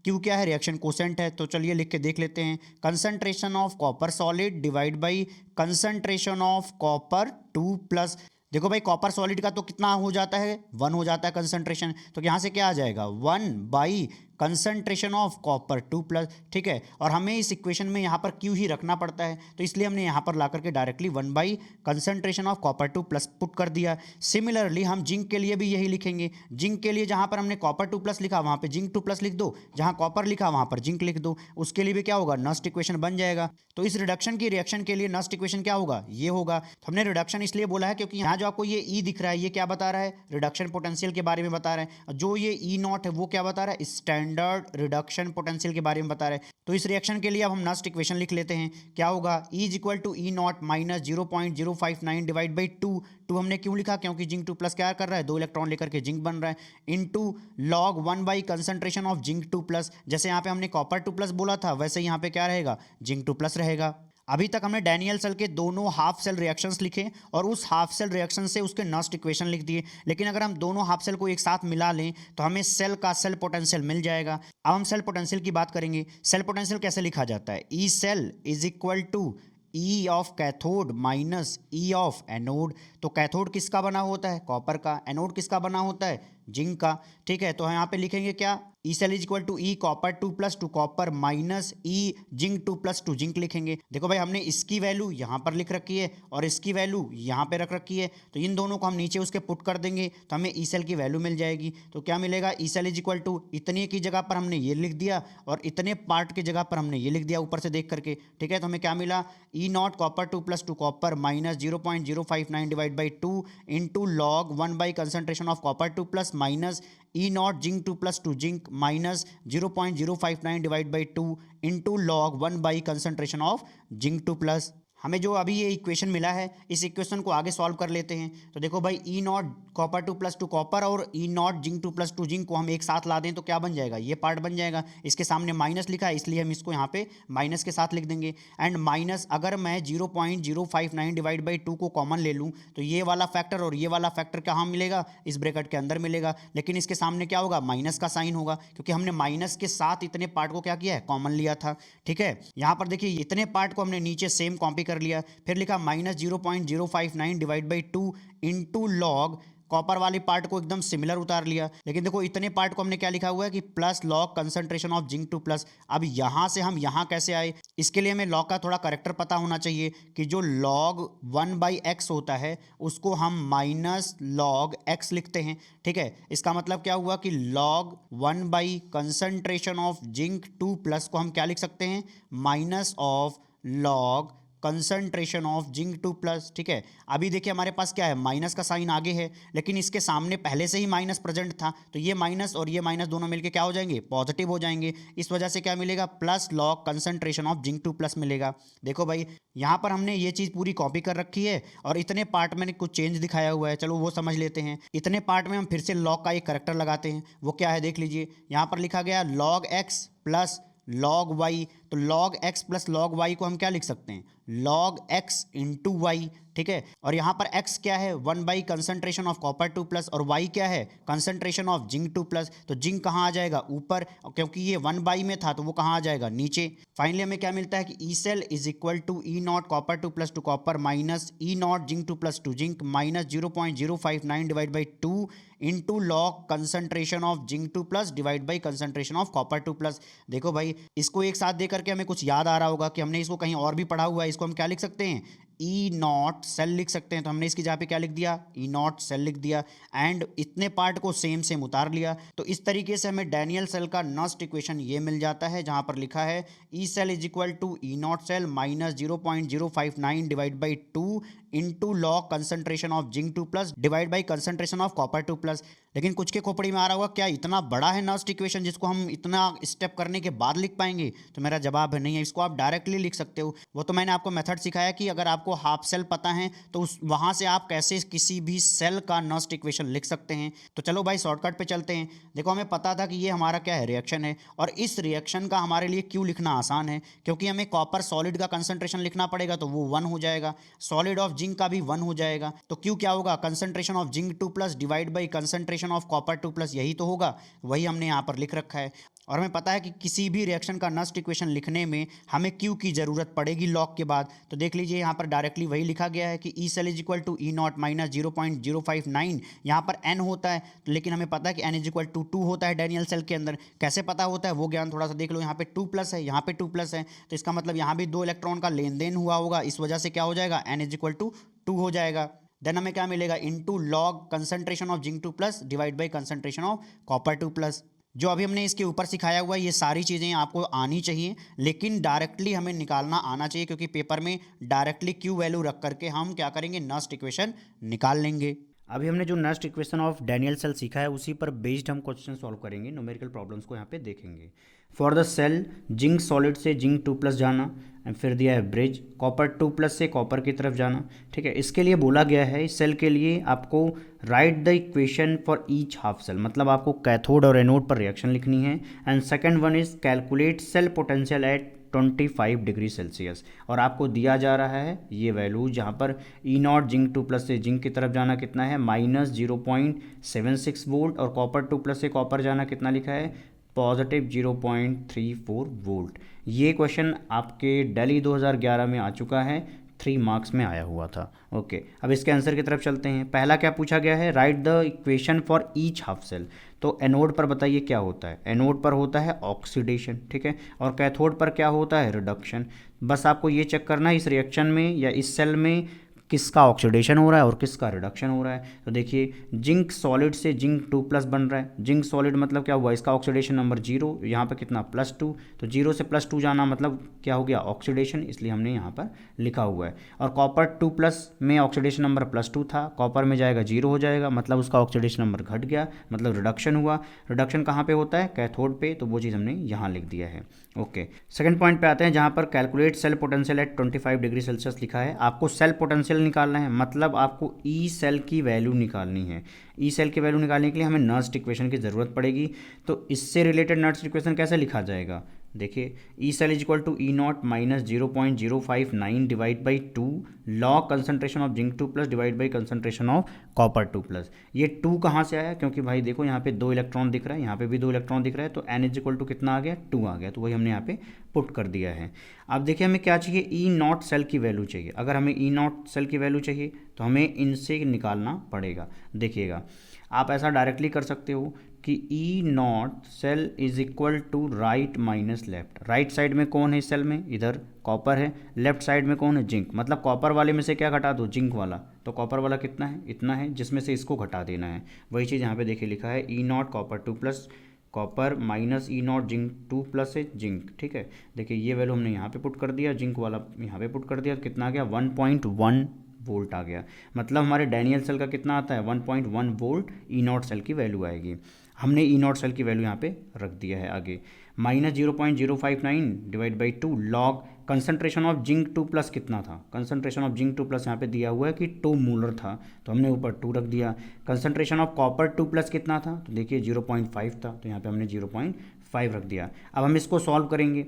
Q क्या है, रिएक्शन कोसेंट है। तो चलिए लिख के देख लेते हैं, concentration of copper solid divide by concentration of copper 2+। देखो भाई, कॉपर सॉलिड का तो कितना हो जाता है, 1 हो जाता है कंसंट्रेशन। तो यहाँ से क्या आ जाएगा, 1 कंसंट्रेशन ऑफ कॉपर 2+, ठीक है। और हमें इस इक्वेशन में यहाँ पर Q ही रखना पड़ता है, तो इसलिए हमने यहाँ पर ला करके directly 1 concentration of copper 2+ put कर दिया। सिमिलरली हम जिंक के लिए भी यही लिखेंगे। जिंक के लिए जहाँ पर हमने कॉपर 2+ लिखा वहाँ पे जिंक 2+ लिख दो, जहाँ कॉपर लिखा वहाँ पर जिंक लिख दो, उसके लिए भी क्या होगा, नस्ट इक्वेशन बन जाएगा। तो इस रिडक्शन की रिएक्शन के लिए नस्ट इक्वेशन क्या होगा, ये होगा। तो हमने रिडक्शन इसलिए बोला है क्योंकि यहाँ जो आपको ये E दिख रहा है, ये क्या बता रहा है, रिडक्शन पोटेंशियल के बारे में बता रहा है। जो ये E0 है वो क्या बता रहा है, स्टैंडर्ड स्टैंडर्ड रिडक्शन पोटेंशियल के बारे में बता रहे हैं। तो इस रिएक्शन के लिए अब हम नस्ट इक्वेशन लिख लेते हैं। क्या होगा, E is equal to E not minus 0.059 divide by 2 हमने क्यों लिखा, क्योंकि जिंक 2 प्लस क्या कर रहा है, 2 इलेक्ट्रॉन लेकर के जिंक बन रहा है, into log 1 by concentration of zinc 2 plus. जैसे यहाँ पे हमने कॉपर 2 प्लस बोला था, वैसे यहाँ पे क्या रहेगा, जिंक 2 प्लस रहेगा। अभी तक हमने डैनियल सेल के दोनों हाफ सेल रिएक्शंस लिखे और उस हाफ सेल रिएक्शन से उसके नस्ट इक्वेशन लिख दिए। लेकिन अगर हम दोनों हाफ सेल को एक साथ मिला लें तो हमें सेल का सेल पोटेंशियल मिल जाएगा। अब हम सेल पोटेंशियल की बात करेंगे। सेल पोटेंशियल कैसे लिखा जाता है, E cell is equal to E of cathode minus E of anode. तो कैथोड किसका बना होता है, कॉपर का, एनोड किसका बना होता है, जिंक का। ठीक है, तो यहाँ पे लिखेंगे क्या, E cell is equal to E copper 2 plus to copper minus E zinc 2 plus to zinc लिखेंगे। देखो भाई, हमने इसकी वैल्यू यहाँ पर लिख रखी है और इसकी वैल्यू यहाँ पे रख रखी है, तो इन दोनों को हम नीचे उसके पुट कर देंगे तो हमें ई सेल की वैल्यू मिल जाएगी। तो क्या मिलेगा, E cell is equal to इतने की जगह पर हमने ये लिख दिया और इतने पार्ट की जगह पर हमने ये लिख दिया ऊपर से देख करके। ठीक है, तो हमें क्या मिला, E naught copper 2 plus to copper minus 0.059 divide by 2 into log 1 by concentration of copper 2 plus minus E naught zinc 2 plus to zinc minus 0.059 divide by 2 into log 1 by concentration of zinc 2 plus. हमें जो अभी ये equation मिला है, इस equation को आगे solve कर लेते हैं। तो देखो भाई, E naught copper 2 plus to copper और E naught zinc 2 plus to zinc को हम एक साथ ला दें तो क्या बन जाएगा, ये पार्ट बन जाएगा। इसके सामने माइनस लिखा है इसलिए हम इसको यहाँ पे माइनस के साथ लिख देंगे। एंड माइनस अगर मैं 0.059 डिवाइड बाई 2 को कॉमन ले लूँ तो ये वाला फैक्टर और ये वाला फैक्टर कहाँ मिलेगा, इस ब्रैकेट के अंदर मिलेगा। लेकिन इसके सामने क्या होगा, माइनस का साइन होगा, क्योंकि हमने माइनस के साथ इतने पार्ट को क्या किया है, कॉमन लिया था। ठीक है, यहाँ पर देखिए इतने पार्ट को हमने नीचे सेम कॉपी कर लिया, फिर लिखा minus 0.059 divide by 2 into log, copper वाली पार्ट को एकदम सिमिलर उतार लिया। लेकिन देखो इतने पार्ट को हमने क्या लिखा हुआ है कि plus log concentration of zinc 2 plus. अब यहां से हम यहां कैसे आए, इसके लिए हमें लॉग का थोड़ा करेक्टर पता होना चाहिए कि जो लॉग 1 बाई एक्स होता है उसको हम माइनस लॉग एक्स लिखते हैं। ठीक है, इसका मतलब क्या हुआ कि log 1 by concentration of zinc 2 plus को हम क्या लिख सकते हैं, minus of log concentration of zinc 2 plus. ठीक है, अभी देखिए हमारे पास क्या है, माइनस का साइन आगे है लेकिन इसके सामने पहले से ही माइनस प्रेजेंट था, तो ये माइनस और ये माइनस दोनों मिलके क्या हो जाएंगे, पॉजिटिव हो जाएंगे। इस वजह से क्या मिलेगा, plus log concentration of zinc 2 plus मिलेगा। देखो भाई, यहाँ पर हमने ये चीज़ पूरी कॉपी कर रखी है और इतने पार्ट में कुछ चेंज दिखाया हुआ है, चलो वो समझ लेते हैं। इतने पार्ट में हम फिर से लॉग का एक करेक्टर लगाते हैं, वो क्या है देख लीजिए। यहाँ पर लिखा गया log x plus log y, तो log x plus log y को हम क्या लिख सकते हैं, लॉग एक्स इंटू वाई। ठीक है, और यहाँ पर x क्या है, 1 by concentration of copper 2 plus और y क्या है, कंसंट्रेशन ऑफ जिंक 2 प्लस। तो जिंक कहाँ आ जाएगा, ऊपर, क्योंकि ये 1 बाई में था तो वो कहाँ आ जाएगा, नीचे। फाइनली हमें क्या मिलता है कि E cell is equal to E naught copper 2 plus to copper minus E naught zinc 2 plus to zinc minus 0.059 divide by 2 into log concentration of zinc 2 plus divide by concentration of copper 2 plus. देखो भाई, इसको एक साथ दे करके हमें कुछ याद आ रहा होगा कि हमने इसको कहीं और भी पढ़ा हुआ है। इसको हम क्या लिख सकते हैं, ई नॉट सेल लिख सकते हैं। तो हमने इसकी जगह पे क्या लिख दिया, ई नॉट सेल लिख दिया एंड इतने पार्ट को सेम सेम उतार लिया। तो इस तरीके से हमें डैनियल सेल का नस्ट इक्वेशन ये मिल जाता है, जहां पर लिखा है E cell is equal to E not cell minus 0.059 divide by 2 into log concentration of zinc 2 plus divide by concentration of copper 2 plus. लेकिन कुछ के खोपड़ी में आ रहा होगा, क्या इतना बड़ा है नस्ट इक्वेशन जिसको हम इतना स्टेप करने के बाद लिख पाएंगे? तो मेरा जवाब है नहीं है, इसको आप डायरेक्टली लिख सकते हो। वो तो मैंने आपको मेथड सिखाया कि अगर आपको हाफ सेल पता है तो उस वहाँ से आप कैसे किसी भी सेल का नस्ट इक्वेशन लिख सकते हैं। तो चलो भाई शॉर्टकट पे चलते हैं। देखो, हमें पता था कि ये हमारा क्या है, रिएक्शन है, और इस रिएक्शन का हमारे लिए क्यों लिखना आसान है, क्योंकि हमें कॉपर सॉलिड का कंसंट्रेशन लिखना पड़ेगा तो वो 1 हो जाएगा, सॉलिड ऑफ जिंक का भी 1 हो जाएगा। तो क्यों क्या होगा, concentration of zinc 2 plus divide by concentration of copper 2 plus, यही तो होगा, वही हमने यहाँ पर लिख रखा है। और हमें पता है कि किसी भी रिएक्शन का नस्ट इक्वेशन लिखने में हमें क्यू की ज़रूरत पड़ेगी लॉग के बाद। तो देख लीजिए यहाँ पर डायरेक्टली वही लिखा गया है कि E cell is equal to E not minus 0.059। यहाँ पर एन होता है, लेकिन हमें पता है कि एन इज इक्वल टू 2 होता है डैनियल सेल के अंदर। कैसे पता होता है वो ज्ञान थोड़ा सा देख लो। यहाँ पे 2 प्लस है, यहाँ पे 2 प्लस है, तो इसका मतलब यहाँ भी 2 इलेक्ट्रॉन का लेन देन हुआ होगा, इस वजह से क्या हो जाएगा, एन इज इक्वल टू 2 हो जाएगा। देन हमें क्या मिलेगा, into log concentration of zinc 2 plus divide by concentration of copper 2 plus. जो अभी हमने इसके ऊपर सिखाया हुआ है ये सारी चीज़ें आपको आनी चाहिए, लेकिन डायरेक्टली हमें निकालना आना चाहिए, क्योंकि पेपर में डायरेक्टली क्यू वैल्यू रख करके हम क्या करेंगे, नस्ट इक्वेशन निकाल लेंगे। अभी हमने जो next equation of Daniell cell सीखा है उसी पर बेस्ड हम क्वेश्चन सॉल्व करेंगे, न्यूमेरिकल प्रॉब्लम्स को यहाँ पे देखेंगे। For the cell zinc solid से जिंक 2+ जाना, फिर दिया है ब्रिज कॉपर 2+ से कॉपर की तरफ जाना। ठीक है, इसके लिए बोला गया है इस सेल के लिए आपको write the equation for each half cell, मतलब आपको कैथोड और एनोड पर रिएक्शन लिखनी है। And second one is calculate cell potential at 25 degree Celsius, और आपको दिया जा रहा है ये वैल्यू जहाँ पर E0 जिंक 2+ से जिंक की तरफ जाना कितना है -0.76 वोल्ट, और कॉपर 2+ से कॉपर जाना कितना लिखा है +0.34 वोल्ट। ये क्वेश्चन आपके दिल्ली 2011 में आ चुका है, 3 मार्क्स में आया हुआ था। ओके, अब इसके आंसर की तरफ चलते हैं। पहला क्या पूछा गया है, write the equation for each half cell. तो एनोड पर बताइए क्या होता है, एनोड पर होता है ऑक्सीडेशन, ठीक है, और कैथोड पर क्या होता है रिडक्शन। बस आपको ये चेक करना है इस रिएक्शन में या इस सेल में किसका ऑक्सीडेशन हो रहा है और किसका रिडक्शन हो रहा है। तो देखिए जिंक सॉलिड से जिंक 2+ बन रहा है, जिंक सॉलिड मतलब क्या हुआ, इसका ऑक्सीडेशन नंबर 0, यहाँ पे कितना +2, तो 0 से +2 जाना मतलब क्या हो गया ऑक्सीडेशन, इसलिए हमने यहाँ पर लिखा हुआ है। और कॉपर 2+ में ऑक्सीडेशन नंबर +2 था, कॉपर में जाएगा 0 हो जाएगा, मतलब उसका ऑक्सीडेशन नंबर घट गया, मतलब रिडक्शन हुआ। रिडक्शन कहाँ पे होता है, कैथोड पे, तो वो चीज़ हमने यहाँ लिख दिया है। ओके, सेकंड पॉइंट पे आते हैं जहाँ पर calculate cell potential at 25 degree Celsius लिखा है। आपको सेल पोटेंशियल निकालना है, मतलब आपको ई सेल की वैल्यू निकालनी है। ई सेल की वैल्यू निकालने के लिए हमें नर्स्ट इक्वेशन की ज़रूरत पड़ेगी। तो इससे रिलेटेड नर्स्ट इक्वेशन कैसे लिखा जाएगा, देखिए E cell is equal to E0 -0.059 divide by 2 log concentration of zinc 2+ divide by concentration of copper 2+। ये 2 कहाँ से आया, क्योंकि भाई देखो यहाँ पे 2 इलेक्ट्रॉन दिख रहा है, यहाँ पे भी 2 इलेक्ट्रॉन दिख रहा है, तो N इज इक्वल टू कितना आ गया 2 आ गया, तो वही हमने यहाँ पे पुट कर दिया है। अब देखिए हमें क्या चाहिए, E0 सेल की वैल्यू चाहिए। अगर हमें E0 सेल की वैल्यू चाहिए तो हमें इनसे निकालना पड़ेगा। देखिएगा आप ऐसा डायरेक्टली कर सकते हो कि E0 cell is equal to right minus left. Right side में कौन है इस सेल में, इधर कॉपर है, लेफ्ट साइड में कौन है जिंक, मतलब कॉपर वाले में से क्या घटा दो, जिंक वाला, तो कॉपर वाला कितना है, इतना है, जिसमें से इसको घटा देना है। वही चीज़ यहाँ पे देखिए लिखा है E0 copper 2+ copper minus E0 zinc 2+ है जिंक। ठीक है, देखिए ये वैल्यू हमने यहाँ पे पुट कर दिया, जिंक वाला यहाँ पे पुट कर दिया, तो कितना आ गया 1.1 वोल्ट आ गया। मतलब हमारे डैनियल सेल का कितना आता है 1.1 वोल्ट E0 सेल की वैल्यू आएगी। हमने E0 सेल की वैल्यू यहाँ पे रख दिया है आगे, -0.059 divide by 2 log concentration of zinc 2+ कितना था, कंसनट्रेशन ऑफ जिंक 2+ यहाँ पे दिया हुआ है कि 2 मोलर था, तो हमने ऊपर 2 रख दिया। कंसनट्रेशन ऑफ कॉपर 2+ कितना था, तो देखिए 0.5 था, तो यहाँ पे हमने 0.5 रख दिया। अब हम इसको सॉल्व करेंगे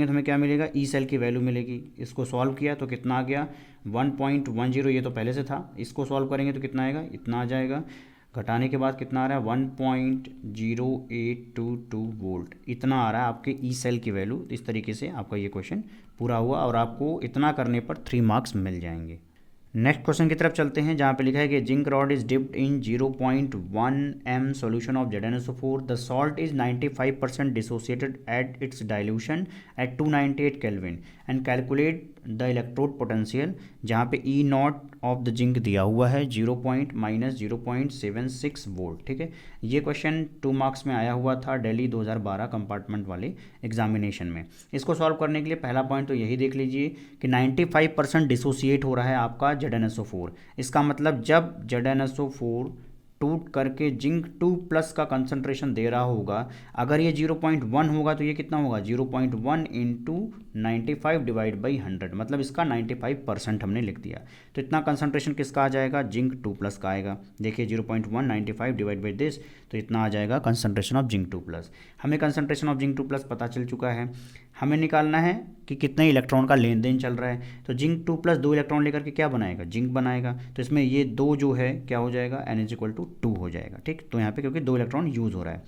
तो हमें क्या मिलेगा, ई सेल की वैल्यू मिलेगी। इसको सॉल्व किया तो कितना आ गया 1.10, ये तो पहले से था, इसको सॉल्व करेंगे तो कितना आएगा, इतना आ जाएगा, घटाने के बाद कितना आ रहा है 1.0822 वोल्ट, इतना आ रहा है आपके ई सेल की वैल्यू। इस तरीके से आपका ये क्वेश्चन पूरा हुआ और आपको इतना करने पर 3 मार्क्स मिल जाएंगे। नेक्स्ट क्वेश्चन की तरफ चलते हैं जहाँ पे लिखा है कि zinc rod is dipped in 0.1 m solution of ZnSO4, the salt is 95% dissociated at its dilution at 298 kelvin and calculate the electrode potential, जहाँ पे E0 ऑफ द जिंक दिया हुआ है -0.76 वोल्ट। ठीक है, ये क्वेश्चन 2 मार्क्स में आया हुआ था दिल्ली 2012 कंपार्टमेंट वाले एग्जामिनेशन में। इसको सॉल्व करने के लिए पहला पॉइंट तो यही देख लीजिए कि 95% डिसोसिएट हो रहा है आपका ZnSO4। इसका मतलब जब ZnSO4 टूट करके जिंक 2+ का कंसंट्रेशन दे रहा होगा, अगर ये 0.1 होगा तो ये कितना होगा 0.1 इंटू 95 डिवाइड बाई 100, मतलब इसका 95% हमने लिख दिया। तो इतना कंसंट्रेशन किसका आ जाएगा, जिंक 2+ का आएगा। देखिए 0.1 95 डिवाइड बाई दिस, तो इतना आ जाएगा कंसंट्रेशन ऑफ जिंक 2+। हमें कंसंट्रेशन ऑफ जिंक 2+ पता चल चुका है, हमें निकालना है कि कितने इलेक्ट्रॉन का लेन देन चल रहा है। तो जिंक 2+ 2 इलेक्ट्रॉन लेकर के क्या बनाएगा, जिंक बनाएगा, तो इसमें ये 2 जो है क्या हो जाएगा N = 2 हो जाएगा। ठीक, तो यहाँ पे क्योंकि 2 इलेक्ट्रॉन यूज़ हो रहा है,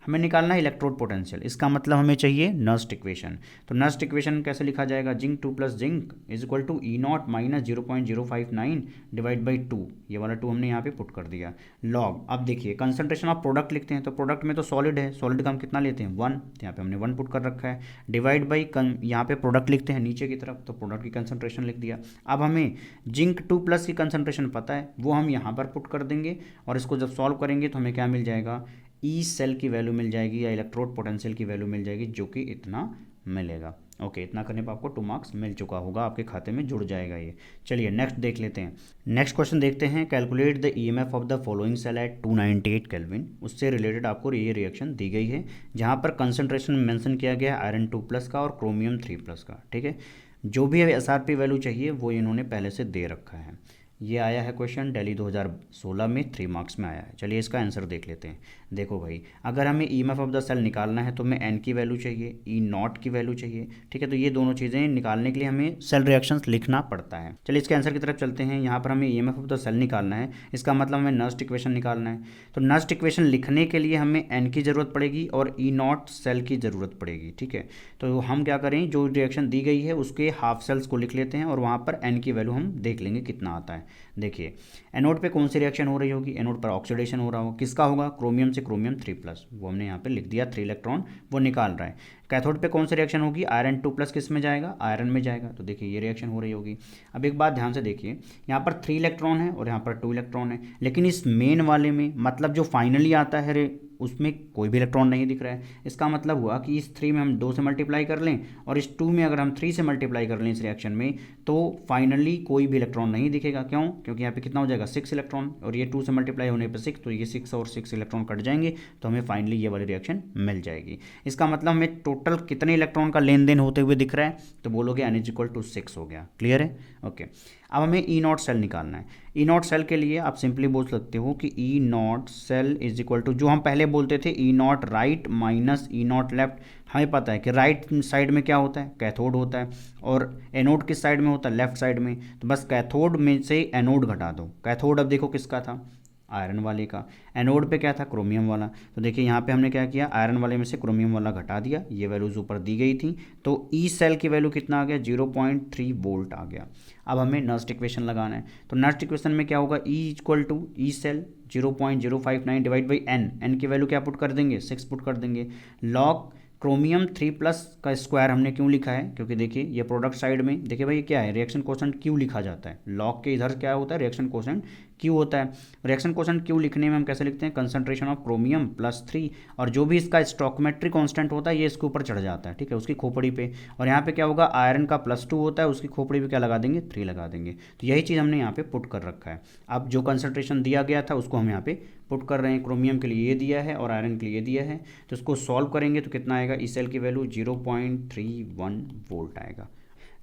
हमें निकालना है इलेक्ट्रोड पोटेंशियल। इसका मतलब हमें चाहिए नर्स्ट इक्वेशन। तो नर्स्ट इक्वेशन कैसे लिखा जाएगा, zinc 2+ zinc is equal to E0 -0.059 divide by 2, ये वाला 2 हमने यहाँ पे पुट कर दिया लॉग। अब देखिए कंसंट्रेशन ऑफ प्रोडक्ट लिखते हैं, तो प्रोडक्ट में तो सॉलिड है, सॉलिड का हम कितना लेते हैं 1, तो यहाँ पे हमने 1 पुट कर रखा है, डिवाइड बाई यहाँ पे प्रोडक्ट लिखते हैं नीचे की तरफ, तो प्रोडक्ट की कंसंट्रेशन लिख दिया। अब हमें जिंक 2+ की कंसंट्रेशन पता है, वो हम यहाँ पर पुट कर देंगे और इसको जब सॉल्व करेंगे तो हमें क्या मिल जाएगा, ई सेल की वैल्यू मिल जाएगी या इलेक्ट्रोड पोटेंशियल की वैल्यू मिल जाएगी, जो कि इतना मिलेगा। ओके, इतना करने पर आपको 2 मार्क्स मिल चुका होगा, आपके खाते में जुड़ जाएगा ये। चलिए नेक्स्ट देख लेते हैं। नेक्स्ट क्वेश्चन देखते हैं। Calculate the EMF of the following cell at 298 kelvin. उससे रिलेटेड आपको ये रिएक्शन दी गई है, जहाँ पर कंसंट्रेशन मेंशन किया गया है आयरन 2+ का और क्रोमियम 3+ का। ठीक है, जो भी SRP वैल्यू चाहिए वो इन्होंने पहले से दे रखा है। ये आया है क्वेश्चन दिल्ली 2016 में, 3 मार्क्स में आया है। चलिए इसका आंसर देख लेते हैं। देखो भाई, अगर हमें ईएमएफ ऑफ द सेल निकालना है तो हमें एन की वैल्यू चाहिए, E0 की वैल्यू चाहिए। ठीक है, तो ये दोनों चीज़ें निकालने के लिए हमें सेल रिएक्शंस लिखना पड़ता है। चलिए इसके आंसर की तरफ चलते हैं। यहाँ पर हमें ईएमएफ ऑफ द सेल निकालना है, इसका मतलब हमें नस्ट इक्वेशन निकालना है। तो नस्ट इक्वेशन लिखने के लिए हमें एन की ज़रूरत पड़ेगी और E0 सेल की ज़रूरत पड़ेगी। ठीक है, तो हम क्या करें, जो रिएक्शन दी गई है उसके हाफ सेल्स को लिख लेते हैं और वहाँ पर एन की वैल्यू हम देख लेंगे कितना आता है। देखिए एनोड पे कौन सी रिएक्शन हो रही होगी, एनोड पर ऑक्सीडेशन हो रहा हो, किसका होगा, क्रोमियम से क्रोमियम 3+, वो हमने यहाँ पे लिख दिया, 3 इलेक्ट्रॉन वो निकाल रहा है। कैथोड पे कौन सी रिएक्शन होगी, आयरन 2+ किस में जाएगा, आयरन में जाएगा। तो देखिए ये रिएक्शन हो रही होगी। अब एक बात ध्यान से देखिए, यहाँ पर 3 इलेक्ट्रॉन है और यहाँ पर 2 इलेक्ट्रॉन है, लेकिन इस मेन वाले में मतलब जो फाइनली आता है उसमें कोई भी इलेक्ट्रॉन नहीं दिख रहा है। इसका मतलब हुआ कि इस 3 में हम 2 से मल्टीप्लाई कर लें और इस 2 में अगर हम 3 से मल्टीप्लाई कर लें इस रिएक्शन में, तो फाइनली कोई भी इलेक्ट्रॉन नहीं दिखेगा। क्यों, क्योंकि यहाँ पे कितना हो जाएगा, 6 इलेक्ट्रॉन, और ये 2 से मल्टीप्लाई होने पर 6, तो ये 6 और 6 इलेक्ट्रॉन कट जाएंगे, तो हमें फाइनली ये वाली रिएक्शन मिल जाएगी। इसका मतलब हमें टोटल कितने इलेक्ट्रॉन का लेन देन होते हुए दिख रहा है, तो बोलोगे n = 6 हो गया। क्लियर है, ओके। अब हमें E0 सेल निकालना है। E0 सेल के लिए आप सिंपली बोल सकते हो कि E0 cell is equal to, जो हम पहले बोलते थे E0 right minus E0 left. हमें पता है कि राइट साइड में क्या होता है, कैथोड होता है, और एनोड किस साइड में होता है, लेफ्ट साइड में। तो बस कैथोड में से एनोड घटा दो। कैथोड अब देखो किसका था, आयरन वाले का। एनोड पे क्या था, क्रोमियम वाला। तो देखिए यहाँ पे हमने क्या किया, आयरन वाले में से क्रोमियम वाला घटा दिया, ये वैल्यूज ऊपर दी गई थी। तो ई सेल की वैल्यू कितना आ गया, 0.3 वोल्ट आ गया। अब हमें नस्ट इक्वेशन लगाना है। तो नस्ट इक्वेशन में क्या होगा, E equal to E cell 0.059 divide by N की वैल्यू क्या पुट कर देंगे, 6 पुट कर देंगे। लॉग क्रोमियम 3+ का स्क्वायर हमने क्यों लिखा है, क्योंकि देखिए ये प्रोडक्ट साइड में देखिए भाई क्या है, रिएक्शन कोशेंट क्यों लिखा जाता है। लॉग के इधर क्या होता है, रिएक्शन कोशेंट क्यों होता है। रिएक्शन कोशेंट क्यों लिखने में हम कैसे लिखते हैं, कंसंट्रेशन ऑफ क्रोमियम +3, और जो भी इसका स्टोइकोमेट्रिक कांस्टेंट होता है ये इसके ऊपर चढ़ जाता है, ठीक है, उसकी खोपड़ी पे। और यहाँ पे क्या होगा, आयरन का +2 होता है, उसकी खोपड़ी पे क्या लगा देंगे, 3 लगा देंगे। तो यही चीज़ हमने यहाँ पे पुट कर रखा है। अब जो कंसंट्रेशन दिया गया था उसको हम यहाँ पे पुट कर रहे हैं। क्रोमियम के लिए ये दिया है और आयरन के लिए ये दिया है। तो इसको सॉल्व करेंगे तो कितना आएगा, ई सेल की वैल्यू 0.31 वोल्ट आएगा।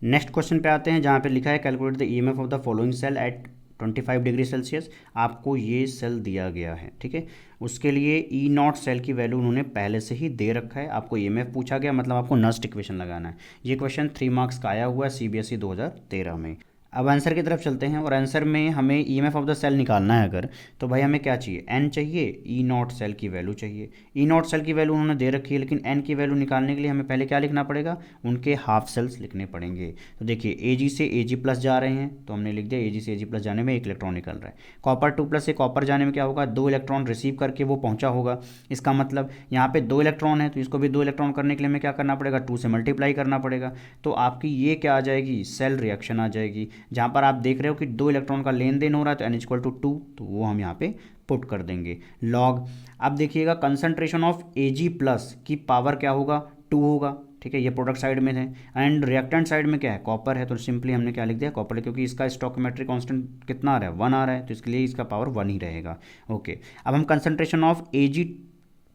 नेक्स्ट क्वेश्चन पे आते हैं, जहाँ पे लिखा है calculate the EMF of the following cell at 25 degree Celsius. आपको ये सेल दिया गया है, ठीक है। उसके लिए E0 सेल की वैल्यू उन्होंने पहले से ही दे रखा है। आपको ईएमएफ पूछा गया, मतलब आपको नस्ट इक्वेशन लगाना है। ये क्वेश्चन 3 मार्क्स का आया हुआ है CBSE 2013 में। अब आंसर की तरफ चलते हैं, और आंसर में हमें ईएमएफ ऑफ द सेल निकालना है अगर, तो भाई हमें क्या चाहिए, एन चाहिए, E0 सेल की वैल्यू चाहिए। E0 सेल की वैल्यू उन्होंने दे रखी है, लेकिन एन की वैल्यू निकालने के लिए हमें पहले क्या लिखना पड़ेगा, उनके हाफ सेल्स लिखने पड़ेंगे। तो देखिए Ag से Ag+ जा रहे हैं, तो हमने लिख दिया Ag से Ag+ जाने में 1 इलेक्ट्रॉन निकल रहा है। कॉपर 2+ से कॉपर जाने में क्या होगा, 2 इलेक्ट्रॉन रिसीव करके वो पहुंचा होगा। इसका मतलब यहाँ पे 2 इलेक्ट्रॉन है, तो इसको भी 2 इलेक्ट्रॉन करने के लिए हमें क्या करना पड़ेगा, 2 से मल्टीप्लाई करना पड़ेगा। तो आपकी ये क्या आ जाएगी, सेल रिएक्शन आ जाएगी, जहाँ पर आप देख रहे हो कि 2 इलेक्ट्रॉन का लेन देन हो रहा है, तो n = 2, तो वो हम यहाँ पे पुट कर देंगे। लॉग, अब देखिएगा कंसंट्रेशन ऑफ Ag+ की पावर क्या होगा, 2 होगा, ठीक है, ये प्रोडक्ट साइड में है। एंड रिएक्टेंट साइड में क्या है, कॉपर है, तो सिंपली हमने क्या लिख दिया, कॉपर, क्योंकि इसका स्टोइकोमेट्रिक कांस्टेंट कितना आ रहा है, 1 आ रहा है, तो इसके लिए इसका पावर 1 ही रहेगा। ओके, अब हम कंसंट्रेशन ऑफ Ag+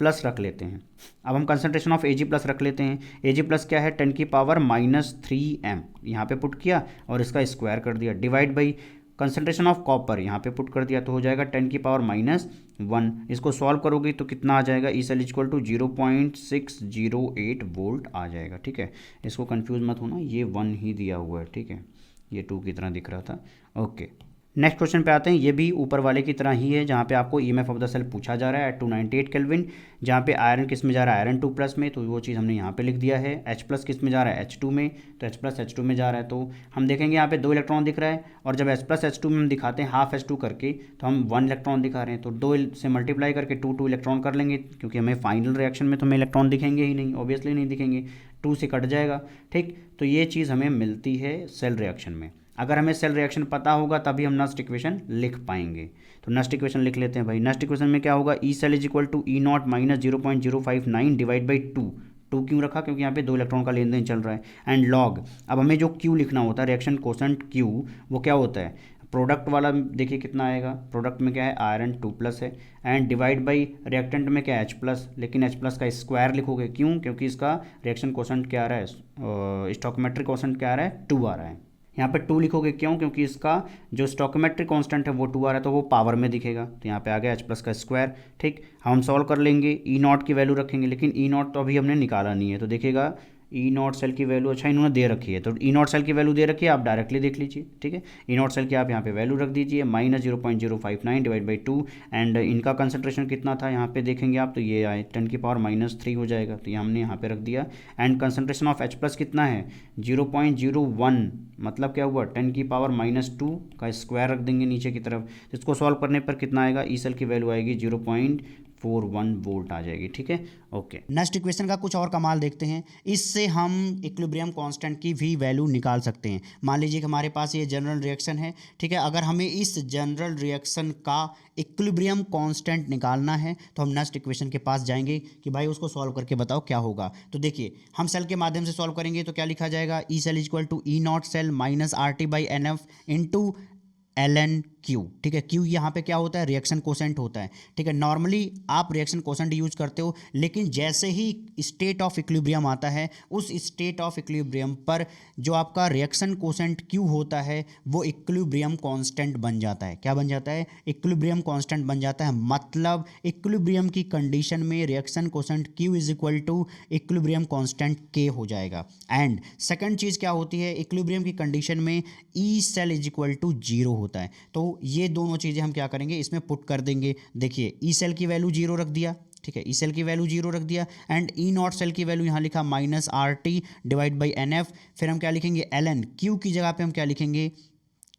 रख लेते हैं। अब हम कंसंट्रेशन ऑफ Ag+ रख लेते हैं। Ag+ क्या है, 10⁻³ यहाँ पे पुट किया और इसका स्क्वायर कर दिया, divide by concentration of copper यहाँ पे पुट कर दिया, तो हो जाएगा 10⁻⁻1। इसको सॉल्व करोगे तो कितना आ जाएगा, ई सेल = 0.608 वोल्ट आ जाएगा, ठीक है। इसको कंफ्यूज मत होना, ये 1 ही दिया हुआ है, ठीक है, ये 2 की तरह दिख रहा था। ओके, नेक्स्ट क्वेश्चन पे आते हैं। ये भी ऊपर वाले की तरह ही है, जहाँ पे आपको ईएमएफ ऑफ द सेल पूछा जा रहा है एट 298 केल्विन, जहाँ पे आयरन किस में जा रहा है, आयरन 2+ में, तो वो चीज़ हमने यहाँ पे लिख दिया है। H+ किस में जा रहा है, H2 में, तो H+ H2 में जा रहा है। तो हम देखेंगे यहाँ पे 2 इलेक्ट्रॉन दिख रहा है, और जब H+ H2 में हम दिखाते हैं हाफ H2 करके, तो हम 1 इलेक्ट्रॉन दिखा रहे हैं, तो 2 से मल्टीप्लाई करके 2 इलेक्ट्रॉन कर लेंगे, क्योंकि हमें फाइनल रिएक्शन में तो हमें इलेक्ट्रॉन दिखेंगे ही नहीं, ऑब्वियसली नहीं दिखेंगे, 2 से कट जाएगा, ठीक। तो ये चीज़ हमें मिलती है सेल रिएक्शन में। अगर हमें सेल रिएक्शन पता होगा तभी हम नस्ट इक्वेशन लिख पाएंगे। तो नस्ट इक्वेशन लिख लेते हैं भाई। नस्ट इक्वेशन में क्या होगा, E cell = E0 - 0.059 divide by 2, 2 क्यों रखा, क्योंकि यहाँ पे 2 इलेक्ट्रॉन का लेन देन चल रहा है। एंड लॉग, अब हमें जो Q लिखना होता है, रिएक्शन कोसेंट Q, वो क्या होता है, प्रोडक्ट वाला देखिए कितना आएगा, प्रोडक्ट में क्या है आयरन 2+ है, एंड डिवाइड बाई रिएक्टेंट में क्या है H+, लेकिन H+ का स्क्वायर लिखोगे, क्यों, क्योंकि इसका रिएक्शन कोसेंट क्या आ रहा है, स्टोइकोमेट्रिक कोसेंट क्या आ रहा है, 2 आ रहा है। यहाँ पे 2 लिखोगे, क्यों, क्योंकि इसका जो स्टोइकोमेट्रिक कांस्टेंट है वो 2 आ रहा है, तो वो पावर में दिखेगा, तो यहाँ पे आ गया H+ का स्क्वायर। ठीक, हम सॉल्व कर लेंगे, E0 की वैल्यू रखेंगे, लेकिन E0 तो अभी हमने निकाला नहीं है, तो देखिएगा E0 सेल की वैल्यू, अच्छा इन्होंने दे रखी है, तो E0 सेल की वैल्यू दे रखी है, आप डायरेक्टली देख लीजिए। ठीक है, E0 सेल की आप यहाँ पे वैल्यू रख दीजिए -0.059 डिवाइड बाई 2, एंड इनका कंसंट्रेशन कितना था यहाँ पे देखेंगे आप, तो ये आए 10⁻³ हो जाएगा, तो ये हमने यहाँ पे रख दिया। एंड कंसंट्रेशन ऑफ H+ कितना है 0.01, मतलब क्या हुआ 10⁻² का स्क्वायर रख देंगे नीचे की तरफ, इसको सॉल्व करने पर कितना आएगा, ई सेल की वैल्यू आएगी 0.41 वोल्ट आ जाएगी। ठीक है, ओके। नेक्स्ट इक्वेशन का कुछ और कमाल देखते हैं। इससे हम इक्विलिब्रियम कांस्टेंट की भी वैल्यू निकाल सकते हैं। मान लीजिए कि हमारे पास ये जनरल रिएक्शन है, ठीक है, अगर हमें इस जनरल रिएक्शन का इक्विलिब्रियम कांस्टेंट निकालना है तो हम नेक्स्ट इक्वेशन के पास जाएंगे कि भाई उसको सॉल्व करके बताओ क्या होगा। तो देखिए हम सेल के माध्यम से सॉल्व करेंगे तो क्या लिखा जाएगा, E cell equal to E0 cell minus RT/NF into ln Q। ठीक है, Q यहाँ पे क्या होता है, रिएक्शन कोसेंट होता है। ठीक है, नॉर्मली आप रिएक्शन कोसेंट यूज करते हो, लेकिन जैसे ही स्टेट ऑफ इक्विलिब्रियम आता है, उस स्टेट ऑफ इक्विलिब्रियम पर जो आपका रिएक्शन कोसेंट Q होता है वो इक्विलिब्रियम कांस्टेंट बन जाता है। क्या बन जाता है, इक्विलिब्रियम कांस्टेंट बन जाता है। मतलब इक्विलिब्रियम की कंडीशन में reaction quotient Q is equal to equilibrium constant K हो जाएगा। एंड सेकंड चीज़ क्या होती है, इक्विलिब्रियम की कंडीशन में E cell is equal to 0 होता है। तो ये दोनों चीज़ें हम क्या करेंगे, इसमें पुट कर देंगे। देखिए ई सेल की वैल्यू 0 रख दिया, ठीक है, ई सेल की वैल्यू 0 रख दिया, एंड E0 सेल की वैल्यू यहाँ लिखा -RT/NF। फिर हम क्या लिखेंगे, ln Q की जगह पे हम क्या लिखेंगे,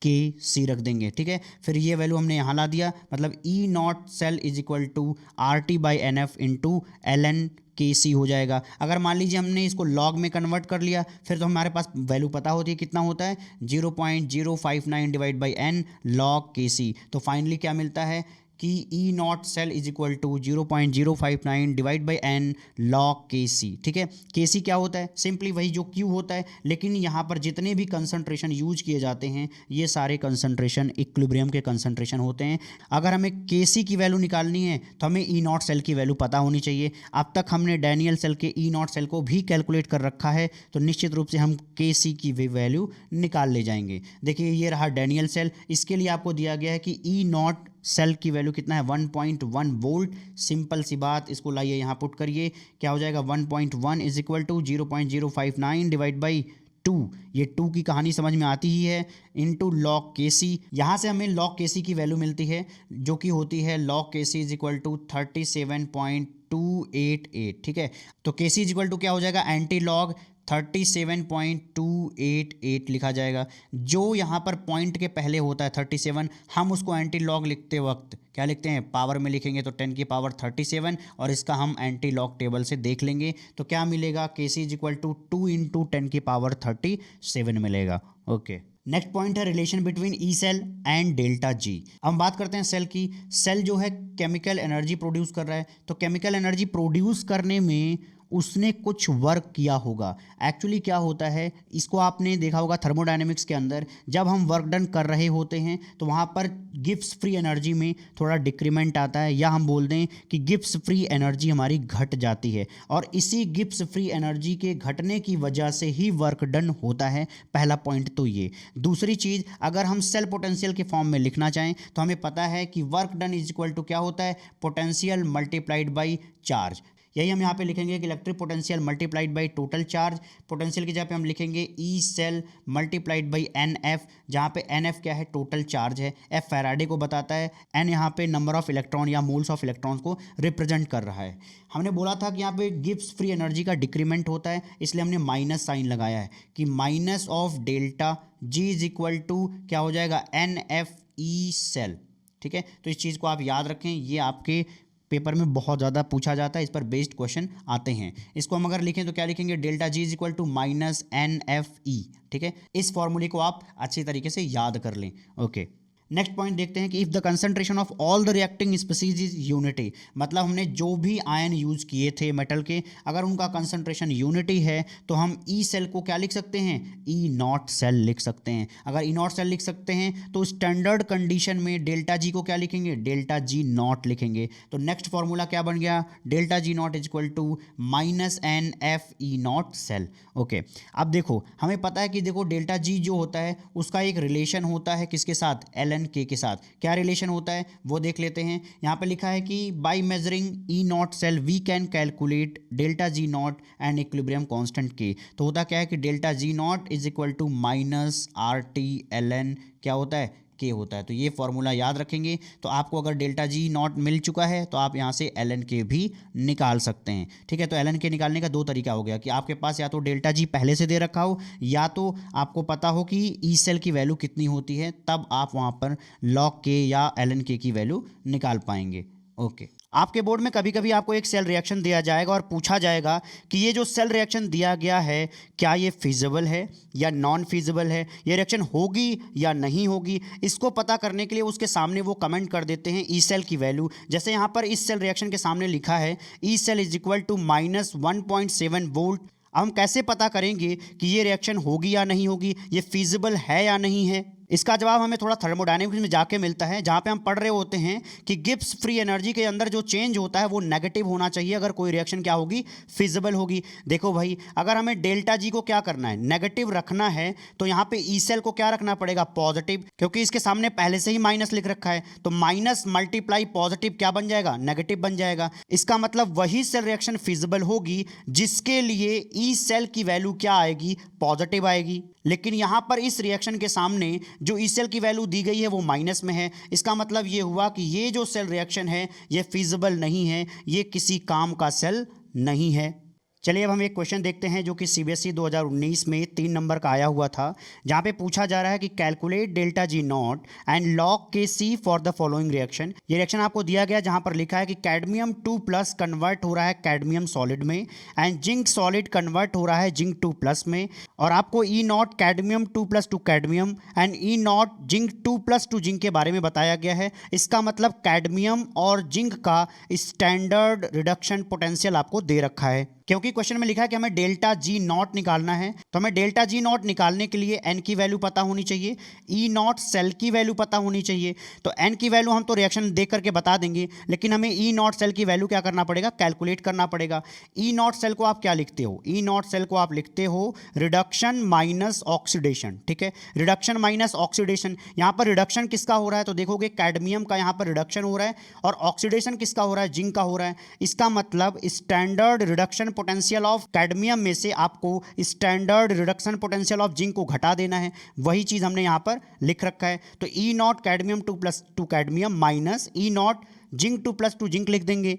KC रख देंगे। ठीक है, फिर ये वैल्यू हमने यहाँ ला दिया, मतलब E0 cell is equal to RT/NF into ln KC हो जाएगा। अगर मान लीजिए हमने इसको लॉग में कन्वर्ट कर लिया, फिर तो हमारे पास वैल्यू पता होती है कितना होता है, 0.059 divide by n log KC। तो फाइनली क्या मिलता है कि E0 cell is equal to 0.059 divide by n log KC। ठीक है, KC क्या होता है, सिंपली वही जो Q होता है, लेकिन यहाँ पर जितने भी कंसंट्रेशन यूज किए जाते हैं ये सारे कंसंट्रेशन इक्विलिब्रियम के कंसंट्रेशन होते हैं। अगर हमें KC की वैल्यू निकालनी है तो हमें E0 सेल की वैल्यू पता होनी चाहिए। अब तक हमने डैनियल सेल के E0 सेल को भी कैलकुलेट कर रखा है, तो निश्चित रूप से हम KC की भी वैल्यू निकाल ले जाएंगे। देखिए ये रहा डैनियल सेल, इसके लिए आपको दिया गया है कि E0 सेल की वैल्यू कितना है, 1.1 वोल्ट। सिंपल सी बात, इसको लाइए यहाँ पुट करिए, क्या हो जाएगा 1.1 is equal to 0.059 divide by 2, ये 2 की कहानी समझ में आती ही है, इनटू log KC। यहाँ से हमें log KC की वैल्यू मिलती है जो कि होती है log KC is equal to 37.288। ठीक है, तो KC इज इक्वल टू क्या हो जाएगा, एंटी लॉग 37.288 लिखा जाएगा। जो यहाँ पर पॉइंट के पहले होता है 37, हम उसको एंटी लॉग लिखते वक्त क्या लिखते हैं, पावर में लिखेंगे तो 10⁻37, और इसका हम एंटी लॉग टेबल से देख लेंगे तो क्या मिलेगा, KC is equal to 2 into 10⁻37 मिलेगा। ओके, नेक्स्ट पॉइंट है relation between E cell and delta G. हम बात करते हैं सेल की। सेल जो है केमिकल एनर्जी प्रोड्यूस कर रहा है, तो केमिकल एनर्जी प्रोड्यूस करने में उसने कुछ वर्क किया होगा। एक्चुअली क्या होता है, इसको आपने देखा होगा थर्मोडायनेमिक्स के अंदर, जब हम वर्क डन कर रहे होते हैं तो वहाँ पर गिब्स फ्री एनर्जी में थोड़ा डिक्रीमेंट आता है, या हम बोल दें कि गिब्स फ्री एनर्जी हमारी घट जाती है, और इसी गिब्स फ्री एनर्जी के घटने की वजह से ही वर्क डन होता है। पहला पॉइंट तो ये। दूसरी चीज़, अगर हम सेल पोटेंशियल के फॉर्म में लिखना चाहें तो हमें पता है कि work done is equal to क्या होता है, पोटेंशियल मल्टीप्लाइड बाई चार्ज। यही हम यहाँ पे लिखेंगे कि electric potential multiplied by total charge. Potential की जगह पे हम लिखेंगे E cell multiplied by N F, जहाँ पे एन एफ क्या है, टोटल चार्ज है, एफ फैराडे को बताता है, एन यहाँ पे नंबर ऑफ इलेक्ट्रॉन या मोल्स ऑफ इलेक्ट्रॉन्स को रिप्रेजेंट कर रहा है। हमने बोला था कि यहाँ पे गिब्स फ्री एनर्जी का डिक्रीमेंट होता है, इसलिए हमने माइनस साइन लगाया है कि minus of delta G is equal to क्या हो जाएगा, एन एफ ई सेल। ठीक है, तो इस चीज़ को आप याद रखें, ये आपके पेपर में बहुत ज़्यादा पूछा जाता है, इस पर बेस्ड क्वेश्चन आते हैं। इसको हम अगर लिखें तो क्या लिखेंगे, delta G is equal to minus N F E. ठीक है, इस फॉर्मूले को आप अच्छी तरीके से याद कर लें। ओके, नेक्स्ट पॉइंट देखते हैं कि if the concentration of all the reacting species is unity, मतलब हमने जो भी आयन यूज किए थे मेटल के, अगर उनका कंसंट्रेशन यूनिटी है तो हम ई सेल को क्या लिख सकते हैं, ई नॉट सेल लिख सकते हैं। अगर ई नॉट सेल लिख सकते हैं तो स्टैंडर्ड कंडीशन में डेल्टा जी को क्या लिखेंगे, डेल्टा जी नॉट लिखेंगे। तो नेक्स्ट फॉर्मूला क्या बन गया, delta G naught is equal to minus N F E not cell. Okay, अब देखो हमें पता है कि देखो डेल्टा जी जो होता है उसका एक रिलेशन होता है किसके साथ, एल एन के साथ। क्या रिलेशन होता है वो देख लेते हैं। यहाँ पे लिखा है कि by measuring E not cell we can calculate delta G naught and equilibrium constant K. तो होता क्या है कि delta G naught is equal to minus R T L N क्या होता है, के होता है। तो ये फॉर्मूला याद रखेंगे। तो आपको अगर डेल्टा जी नॉट मिल चुका है तो आप यहाँ से एल एन के भी निकाल सकते हैं। ठीक है, तो एल एन के निकालने का दो तरीका हो गया कि आपके पास या तो डेल्टा जी पहले से दे रखा हो या तो आपको पता हो कि ई सेल की वैल्यू कितनी होती है, तब आप वहाँ पर लॉग के या एल एन के की वैल्यू निकाल पाएंगे। ओके, आपके बोर्ड में कभी कभी आपको एक सेल रिएक्शन दिया जाएगा और पूछा जाएगा कि ये जो सेल रिएक्शन दिया गया है क्या ये फिजिबल है या नॉन फिजिबल है, ये रिएक्शन होगी या नहीं होगी। इसको पता करने के लिए उसके सामने वो कमेंट कर देते हैं ई सेल की वैल्यू। जैसे यहाँ पर इस सेल रिएक्शन के सामने लिखा है E cell is equal to minus 1.7 volt. अब हम कैसे पता करेंगे कि ये रिएक्शन होगी या नहीं होगी, ये फिजिबल है या नहीं है। इसका जवाब हमें थोड़ा थर्मोडायनेमिक्स में जाके मिलता है, जहाँ पे हम पढ़ रहे होते हैं कि गिब्स फ्री एनर्जी के अंदर जो चेंज होता है वो नेगेटिव होना चाहिए अगर कोई रिएक्शन क्या होगी, फिजिबल होगी। देखो भाई, अगर हमें डेल्टा जी को क्या करना है, नेगेटिव रखना है, तो यहाँ पे ई सेल को क्या रखना पड़ेगा, पॉजिटिव, क्योंकि इसके सामने पहले से ही माइनस लिख रखा है। तो माइनस मल्टीप्लाई पॉजिटिव क्या बन जाएगा, नेगेटिव बन जाएगा। इसका मतलब वही सेल रिएक्शन फिजिबल होगी जिसके लिए ई सेल की वैल्यू क्या आएगी, पॉजिटिव आएगी। लेकिन यहाँ पर इस रिएक्शन के सामने जो ई सेल की वैल्यू दी गई है वो माइनस में है। इसका मतलब ये हुआ कि ये जो सेल रिएक्शन है ये फिजिबल नहीं है, ये किसी काम का सेल नहीं है। चलिए अब हम एक क्वेश्चन देखते हैं जो कि सीबीएसई 2019 में 3 नंबर का आया हुआ था, जहाँ पे पूछा जा रहा है कि calculate delta G naught and log K C for the following reaction. ये रिएक्शन आपको दिया गया जहाँ पर लिखा है कि कैडमियम 2+ कन्वर्ट हो रहा है कैडमियम सॉलिड में एंड जिंक सॉलिड कन्वर्ट हो रहा है जिंक 2+ में, और आपको E naught cadmium 2+ to cadmium and E naught zinc 2+ to zinc के बारे में बताया गया है। इसका मतलब कैडमियम और जिंक का स्टैंडर्ड रिडक्शन पोटेंशियल आपको दे रखा है। क्योंकि क्वेश्चन में लिखा है कि हमें डेल्टा जी नॉट निकालना है, तो हमें डेल्टा जी नॉट निकालने के लिए एन की वैल्यू पता होनी चाहिए, ई नॉट सेल की वैल्यू पता होनी चाहिए। तो एन की वैल्यू हम तो रिएक्शन देख करके बता देंगे, लेकिन हमें ई नॉट सेल की वैल्यू क्या करना पड़ेगा, कैलकुलेट करना पड़ेगा। ई नॉट सेल को आप क्या लिखते हो, ई नॉट सेल को आप लिखते हो रिडक्शन माइनस ऑक्सीडेशन। ठीक है, रिडक्शन माइनस ऑक्सीडेशन। यहाँ पर रिडक्शन किसका हो रहा है, तो देखोगे कैडमियम का यहाँ पर रिडक्शन हो रहा है, और ऑक्सीडेशन किसका हो रहा है, जिंक का हो रहा है। इसका मतलब standard reduction potential of cadmium में से आपको standard reduction potential of zinc को घटा देना है। वही चीज हमने यहां पर लिख रखा है। तो E naught cadmium 2+ to cadmium minus E naught zinc 2+ to zinc लिख देंगे,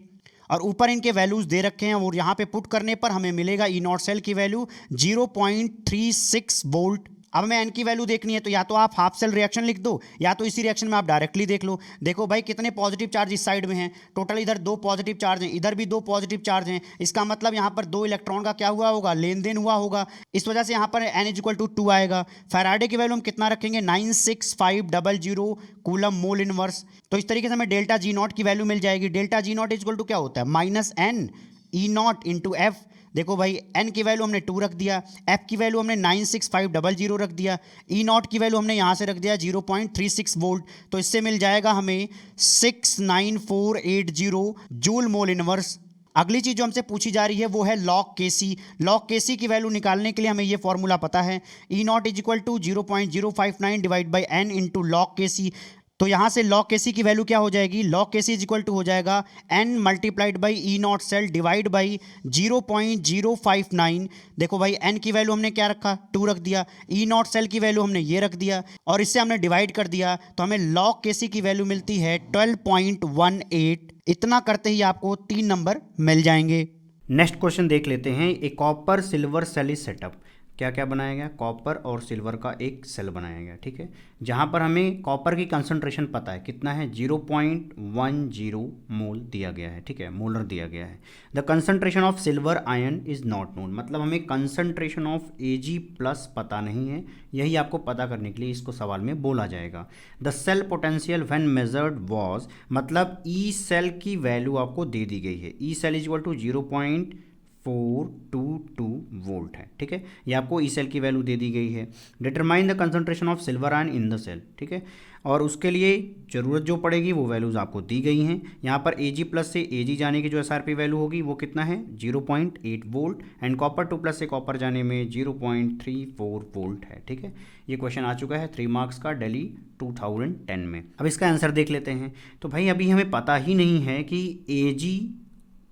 और ऊपर इनके वैल्यूज दे रखे हैं और यहां पे पुट करने पर हमें मिलेगा ई नॉट सेल की वैल्यू 0.36 वोल्ट। अब हमें एन की वैल्यू देखनी है, तो या तो आप हाफ सेल रिएक्शन लिख दो या तो इसी रिएक्शन में आप डायरेक्टली देख लो। देखो भाई कितने पॉजिटिव चार्ज इस साइड में हैं, टोटल इधर 2 पॉजिटिव चार्ज हैं, इधर भी 2 पॉजिटिव चार्ज हैं। इसका मतलब यहाँ पर 2 इलेक्ट्रॉन का क्या हुआ होगा, लेन देन हुआ होगा। इस वजह से यहाँ पर n = 2 आएगा। फैराडे की वैल्यू हम कितना रखेंगे, 96500 कूलम मोल इनवर्स। तो इस तरीके से हमें डेल्टा जी नॉट की वैल्यू मिल जाएगी। Delta G not equal to क्या होता है, -n E not into F. देखो भाई n की वैल्यू हमने 2 रख दिया, f की वैल्यू हमने 96500 रख दिया, e नॉट की वैल्यू हमने यहाँ से रख दिया 0.36 वोल्ट। तो इससे मिल जाएगा हमें 69480 जूल मोल इनवर्स। अगली चीज जो हमसे पूछी जा रही है वो है लॉग के सी। लॉग के सी की वैल्यू निकालने के लिए हमें ये फॉर्मूला पता है, E naught is equal to 0.059 divide by n into log K C. तो यहां से लॉग के सी की वैल्यू क्या हो जाएगी, log K C is equal to हो जाएगा n multiplied by E not cell divide by 0.059। देखो भाई n की वैल्यू हमने क्या रखा, 2 रख दिया, ई नॉट सेल की वैल्यू हमने ये रख दिया और इससे हमने डिवाइड कर दिया, तो हमें लॉग के सी की वैल्यू मिलती है 12.18। इतना करते ही आपको 3 नंबर मिल जाएंगे। नेक्स्ट क्वेश्चन देख लेते हैं, a copper silver cell is setup. क्या क्या बनाया गया, कॉपर और सिल्वर का एक सेल बनाया गया, ठीक है, जहाँ पर हमें कॉपर की कंसंट्रेशन पता है कितना है, 0.10 मोल दिया गया है, ठीक है, मोलर दिया गया है। The concentration of silver ion is not known, मतलब हमें कंसंट्रेशन ऑफ Ag प्लस पता नहीं है, यही आपको पता करने के लिए इसको सवाल में बोला जाएगा। The cell potential when measured was, मतलब ई सेल की वैल्यू आपको दे दी गई है, E cell is equal to 0.422 volt है, ठीक है, ये आपको ई सेल की वैल्यू दे दी गई है। Determine the concentration of silver ion in the cell, ठीक है, और उसके लिए ज़रूरत जो पड़ेगी वो वैल्यूज़ आपको दी गई हैं। यहाँ पर Ag प्लस से Ag जाने की जो SRP वैल्यू होगी वो कितना है, 0.8 वोल्ट, एंड कॉपर 2 प्लस से कॉपर जाने में 0.34 वोल्ट है, ठीक है। ये क्वेश्चन आ चुका है 3 मार्क्स का दिल्ली 2010 में। अब इसका आंसर देख लेते हैं। तो भाई अभी हमें पता ही नहीं है कि Ag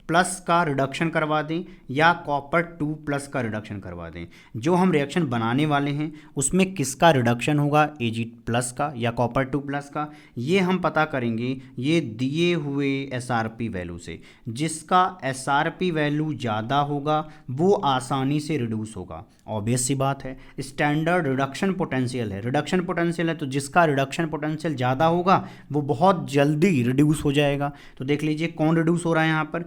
प्लस का रिडक्शन करवा दें या कॉपर 2 प्लस का रिडक्शन करवा दें। जो हम रिएक्शन बनाने वाले हैं उसमें किसका रिडक्शन होगा, Ag प्लस का या कॉपर 2 प्लस का, ये हम पता करेंगे ये दिए हुए SRP वैल्यू से। जिसका SRP वैल्यू ज़्यादा होगा वो आसानी से रिड्यूस होगा, ऑब्वियस सी बात है। स्टैंडर्ड रिडक्शन पोटेंशियल है, रिडक्शन पोटेंशियल है, तो जिसका रिडक्शन पोटेंशियल ज़्यादा होगा वो बहुत जल्दी रिड्यूस हो जाएगा। तो देख लीजिए कौन रिड्यूस हो रहा है यहाँ पर,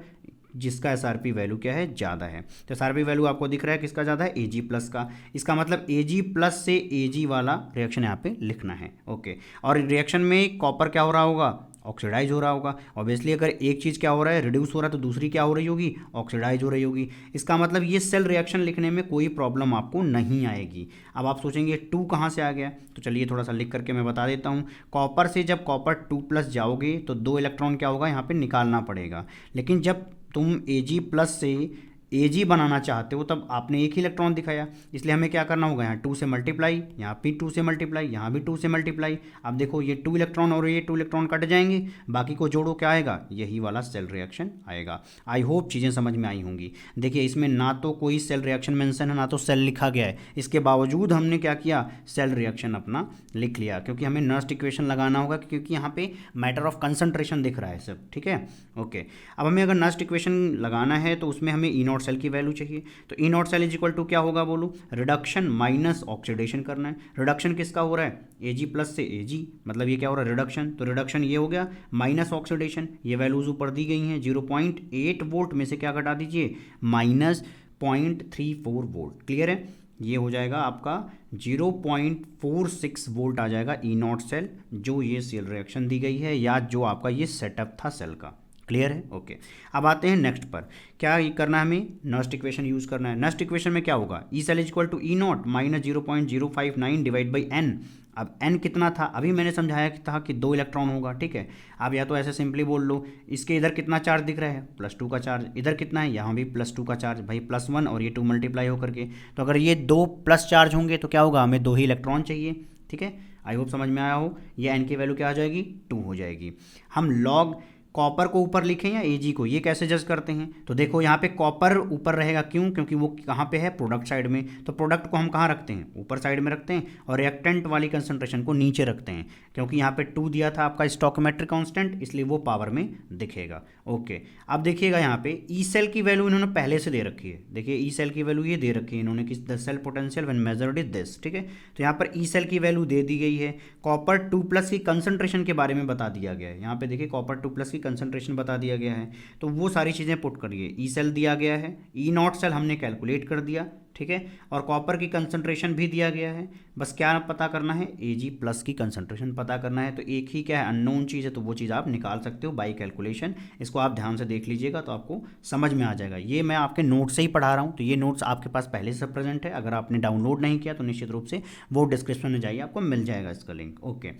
जिसका SRP वैल्यू क्या है, ज़्यादा है। तो SRP वैल्यू आपको दिख रहा है किसका ज़्यादा है, Ag प्लस का। इसका मतलब Ag प्लस से Ag वाला रिएक्शन यहाँ पे लिखना है, ओके। और रिएक्शन में कॉपर क्या हो रहा होगा, ऑक्सीडाइज हो रहा होगा। ऑब्वियसली अगर एक चीज़ क्या हो रहा है, रिड्यूस हो रहा है, तो दूसरी क्या हो रही होगी, ऑक्सीडाइज हो रही होगी। इसका मतलब ये सेल रिएक्शन लिखने में कोई प्रॉब्लम आपको नहीं आएगी। अब आप सोचेंगे 2 कहाँ से आ गया, तो चलिए थोड़ा सा लिख करके मैं बता देता हूँ। कॉपर से जब कॉपर 2 प्लस जाओगे तो 2 इलेक्ट्रॉन क्या होगा यहाँ पर निकालना पड़ेगा, लेकिन जब तुम Ag प्लस से Ag बनाना चाहते हो तब आपने एक ही इलेक्ट्रॉन दिखाया, इसलिए हमें क्या करना होगा, यहाँ 2 से मल्टीप्लाई, यहाँ भी 2 से मल्टीप्लाई, यहाँ भी 2 से मल्टीप्लाई। अब देखो ये 2 इलेक्ट्रॉन और ये 2 इलेक्ट्रॉन कट जाएंगे, बाकी को जोड़ो क्या आएगा, यही वाला सेल रिएक्शन आएगा। आई होप चीज़ें समझ में आई होंगी। देखिए इसमें ना तो कोई सेल रिएक्शन मेंशन है, ना तो सेल लिखा गया है, इसके बावजूद हमने क्या किया, सेल रिएक्शन अपना लिख लिया, क्योंकि हमें नर्स्ट इक्वेशन लगाना होगा, क्योंकि यहाँ पे मैटर ऑफ कंसंट्रेशन दिख रहा है सब, ठीक है, ओके। अब हमें अगर नर्स्ट इक्वेशन लगाना है तो उसमें हमें ई नॉट सेल की वैल्यू चाहिए। तो E not cell is equal to क्या होगा बोलो, रिडक्शन माइनस ऑक्सीडेशन करना है। रिडक्शन किसका हो रहा है, Ag प्लस से Ag, मतलब ये क्या हो रहा है, रिडक्शन। तो रिडक्शन ये हो गया माइनस ऑक्सीडेशन, ये वैल्यूज ऊपर दी गई हैं। 0.8 वोल्ट में से क्या घटा दीजिए, माइनस 0.34 वोल्ट। क्लियर है, ये हो जाएगा आपका 0.46 वोल्ट आ जाएगा ई नॉट सेल, जो ये सेल रिएक्शन दी गई है या जो आपका ये सेटअप था सेल का। क्लियर है, ओके। अब आते हैं नेक्स्ट पर, क्या करना है हमें, नर्स्ट इक्वेशन यूज करना है। नर्स्ट इक्वेशन में क्या होगा, E cell is equal to E not minus 0.059 divide by N. अब n कितना था, अभी मैंने समझाया था कि 2 इलेक्ट्रॉन होगा, ठीक है। अब या तो ऐसे सिंपली बोल लो, इसके इधर कितना चार्ज दिख रहा है, +2 का चार्ज, इधर कितना है, यहाँ भी +2 का चार्ज, भाई +1 और ये 2 मल्टीप्लाई होकर के, तो अगर ये 2 प्लस चार्ज होंगे तो क्या होगा, हमें 2 ही इलेक्ट्रॉन चाहिए, ठीक है। आई होप समझ में आया हो। ये n की वैल्यू क्या आ जाएगी, 2 हो जाएगी। हम लॉग कॉपर को ऊपर लिखें या Ag को, ये कैसे जज करते हैं, तो देखो यहाँ पे कॉपर ऊपर रहेगा, क्यों, क्योंकि वो कहाँ पे है, प्रोडक्ट साइड में। तो प्रोडक्ट को हम कहाँ रखते हैं, ऊपर साइड में रखते हैं, और रिएक्टेंट वाली कंसंट्रेशन को नीचे रखते हैं, क्योंकि यहाँ पे 2 दिया था आपका स्टोइकोमेट्रिक कांस्टेंट, इसलिए वो पावर में दिखेगा, ओके। अब देखिएगा यहाँ पे ई सेल की वैल्यू इन्होंने पहले से दे रखी है, देखिए ई सेल की वैल्यू ये दे रखी है इन्होंने कि the cell potential when measured is this, ठीक है। तो यहाँ पर ई सेल की वैल्यू दे दी गई है। कॉपर 2 प्लस की कंसंट्रेशन के बारे में बता दिया गया है, यहाँ पे देखिए कॉपर 2 प्लस की कंसंट्रेशन बता दिया गया है, तो वो सारी चीज़ें पुट करिए। ई सेल दिया गया है, ई नॉट सेल हमने कैलकुलेट कर दिया, ठीक है, और कॉपर की कंसंट्रेशन भी दिया गया है। बस क्या पता करना है, Ag प्लस की कंसंट्रेशन पता करना है। तो एक ही क्या है, अननोन चीज़ है, तो वो चीज़ आप निकाल सकते हो बाई कैलकुलेशन। इसको आप ध्यान से देख लीजिएगा तो आपको समझ में आ जाएगा। ये मैं आपके नोट से ही पढ़ा रहा हूँ, तो ये नोट्स आपके पास पहले से प्रेजेंट है। अगर आपने डाउनलोड नहीं किया तो निश्चित रूप से वो डिस्क्रिप्शन में जाइए, आपको मिल जाएगा इसका लिंक, ओके।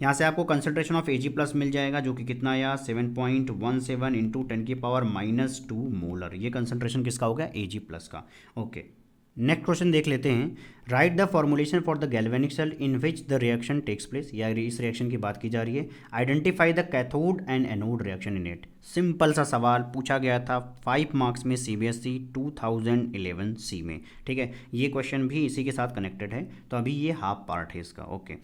यहाँ से आपको कंसंट्रेशन ऑफ Ag प्लस मिल जाएगा, जो कि कितना आया, 7.17 इंटू 10⁻⁻² मोलर। ये कंसंट्रेशन किसका हो गया, Ag प्लस का, ओके। नेक्स्ट क्वेश्चन देख लेते हैं। Write the formulation for the galvanic cell in which the reaction takes place, या इस रिएक्शन की बात की जा रही है। Identify the cathode and anode reaction in it. Simple सा सवाल पूछा गया था 5 मार्क्स में CBSE 2011 C में, ठीक है। ये क्वेश्चन भी इसी के साथ कनेक्टेड है, तो अभी ये हाफ पार्ट है इसका, ओके।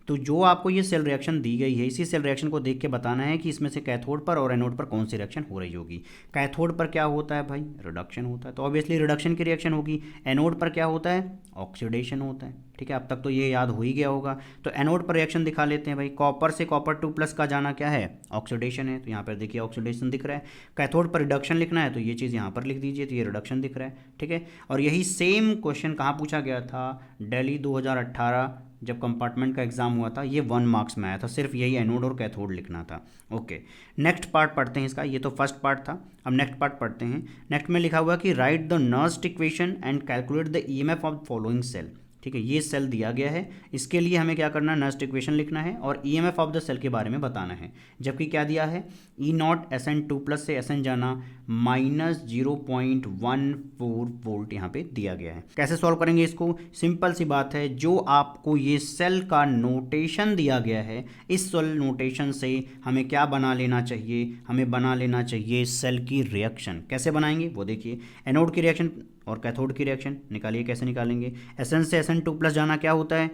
तो जो आपको ये सेल रिएक्शन दी गई है, इसी सेल रिएक्शन को देख के बताना है कि इसमें से कैथोड पर और एनोड पर कौन सी रिएक्शन हो रही होगी। कैथोड पर क्या होता है भाई, रिडक्शन होता है, तो ऑब्वियसली रिडक्शन की रिएक्शन होगी। एनोड पर क्या होता है, ऑक्सीडेशन होता है। ठीक है, अब तक तो ये याद हो ही गया होगा। तो एनोड पर रिएक्शन दिखा लेते हैं भाई। कॉपर से कॉपर 2+ का जाना क्या है, ऑक्सीडेशन है, तो यहाँ पर देखिए ऑक्सीडेशन दिख रहा है। कैथोड पर रिडक्शन लिखना है तो ये चीज़ यहाँ पर लिख दीजिए, तो ये रिडक्शन दिख रहा है। ठीक है, और यही सेम क्वेश्चन कहाँ पूछा गया था, दिल्ली 2018 जब कंपार्टमेंट का एग्जाम हुआ था, ये 1 मार्क्स में आया था। सिर्फ यही एनोड और कैथोड लिखना था। ओके, नेक्स्ट पार्ट पढ़ते हैं इसका। ये तो फर्स्ट पार्ट था, अब नेक्स्ट पार्ट पढ़ते हैं। नेक्स्ट में लिखा हुआ कि write the Nernst equation and calculate the EMF of following cell. ठीक है, ये सेल दिया गया है, इसके लिए हमें क्या करना है, नर्स्ट इक्वेशन लिखना है और ईएमएफ ऑफ द सेल के बारे में बताना है। जबकि क्या दिया है, E0 SN2+ से SN जाना -0.14 वोल्ट यहाँ पे दिया गया है। कैसे सॉल्व करेंगे इसको, सिंपल सी बात है, जो आपको ये सेल का नोटेशन दिया गया है, इस सेल नोटेशन से हमें क्या बना लेना चाहिए, हमें बना लेना चाहिए सेल की रिएक्शन। कैसे बनाएंगे वो देखिए, एनोड की रिएक्शन और कैथोड की रिएक्शन निकालिए। कैसे निकालेंगे, SN से SN2+ जाना क्या होता है,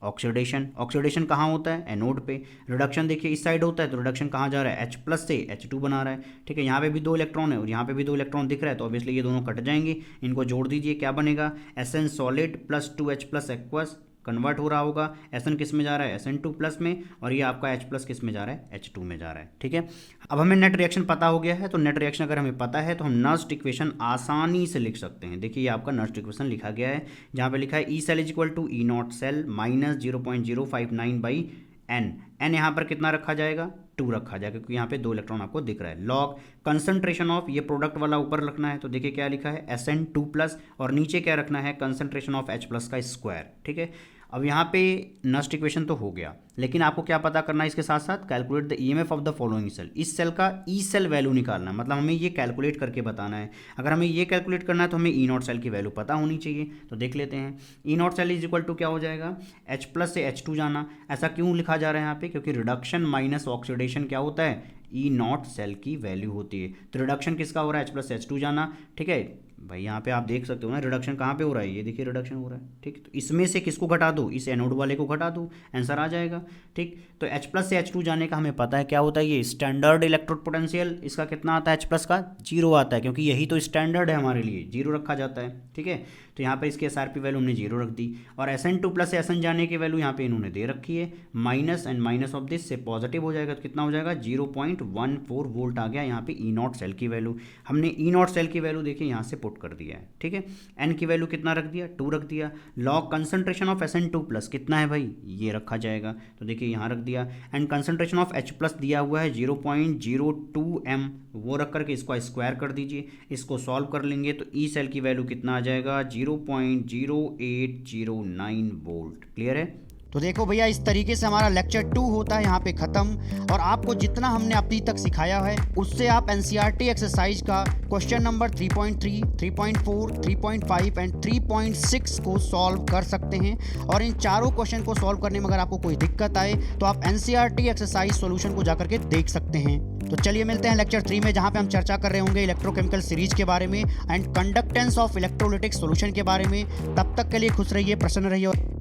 ऑक्सीडेशन। ऑक्सीडेशन कहाँ होता है, एनोड पे। रिडक्शन देखिए इस साइड होता है, तो रिडक्शन कहाँ जा रहा है, H+ से H2 बना रहा है। ठीक है, यहाँ पे भी 2 इलेक्ट्रॉन है और यहाँ पे भी 2 इलेक्ट्रॉन दिख रहा है, तो ऑब्वियसली ये दोनों कट जाएंगे। इनको जोड़ दीजिए, क्या बनेगा, SN solid plus 2H+ aqueous convert हो रहा होगा। SN किस में जा रहा है, SN2+ में, और ये आपका H+ किस में जा रहा है, H2 में जा रहा है। ठीक है, अब हमें नेट रिएक्शन पता हो गया है, तो नेट रिएक्शन अगर हमें पता है तो हम नर्स्ट इक्वेशन आसानी से लिख सकते हैं। देखिए ये आपका नर्स्ट इक्वेशन लिखा गया है, जहाँ पे लिखा है E cell is equal to E0 cell minus 0.059/n। n यहाँ पर कितना रखा जाएगा, 2 रखा जाएगा, क्योंकि यहाँ पे 2 इलेक्ट्रॉन आपको दिख रहा है। लॉग कंसंट्रेशन ऑफ, ये प्रोडक्ट वाला ऊपर रखना है, तो देखिए क्या लिखा है, SN2+, और नीचे क्या रखना है, कंसंट्रेशन ऑफ H+ का स्क्वायर। ठीक है, अब यहाँ पे नर्स्ट इक्वेशन तो हो गया, लेकिन आपको क्या पता करना है इसके साथ साथ, calculate the EMF of the following cell. इस सेल का ई सेल वैल्यू निकालना है, मतलब हमें ये कैलकुलेट करके बताना है। अगर हमें ये कैलकुलेट करना है तो हमें E0 सेल की वैल्यू पता होनी चाहिए। तो देख लेते हैं, E0 cell is equal to क्या हो जाएगा, H+ से H2 जाना। ऐसा क्यों लिखा जा रहा है यहाँ पे, क्योंकि रिडक्शन माइनस ऑक्सीडेशन क्या होता है, E0 सेल की वैल्यू होती है। तो रिडक्शन किसका हो रहा है, H+ से H2 जाना। ठीक है भाई, यहाँ पे आप देख सकते हो ना, रिडक्शन कहाँ पे हो रहा है, ये देखिए रिडक्शन हो रहा है। ठीक, तो इसमें से किसको घटा दो, इस एनोड वाले को घटा दो, आंसर आ जाएगा। ठीक, तो H+ से H2 जाने का हमें पता है क्या होता है, ये स्टैंडर्ड इलेक्ट्रोड पोटेंशियल, इसका कितना आता है, H+ का 0 आता है, क्योंकि यही तो स्टैंडर्ड है हमारे लिए, 0 रखा जाता है। ठीक है, तो यहाँ पर इसकी SRP वैल्यू हमने 0 रख दी, और SN2+ से SN जाने की वैल्यू यहाँ पे इन्होंने दे रखी है, minus and minus of this से पॉजिटिव हो जाएगा, तो कितना हो जाएगा, 0.14 वोल्ट आ गया यहाँ पे E0 सेल की वैल्यू। हमने E0 सेल की वैल्यू देखिए यहाँ से पुट कर दिया है। ठीक है, n की वैल्यू कितना रख दिया, 2 रख दिया। लॉग कंसंट्रेशन ऑफ SN2+ कितना है भाई, ये रखा जाएगा, तो देखिए यहाँ रख दिया। एंड कंसंट्रेशन ऑफ H+ दिया हुआ है 0.02 m, वो रख करके इसको स्क्वायर कर दीजिए। इसको सॉल्व कर लेंगे तो ई सेल की वैल्यू कितना आ जाएगा, 0.0809 वोल्ट। क्लियर है, तो देखो भैया, इस तरीके से हमारा लेक्चर 2 होता है यहाँ पे ख़त्म। और आपको जितना हमने अभी तक सिखाया है उससे आप एनसीईआरटी एक्सरसाइज का क्वेश्चन नंबर 3.3, 3.4, 3.5 एंड 3.6 को सॉल्व कर सकते हैं। और इन चारों क्वेश्चन को सॉल्व करने में अगर आपको कोई दिक्कत आए तो आप एनसीईआरटी एक्सरसाइज सॉल्यूशन को जाकर के देख सकते हैं। तो चलिए मिलते हैं लेक्चर 3 में, जहाँ पे हम चर्चा कर रहे होंगे इलेक्ट्रोकेमिकल सीरीज के बारे में and conductance of electrolytic solution के बारे में। तब तक के लिए खुश रहिए, प्रसन्न रहिए।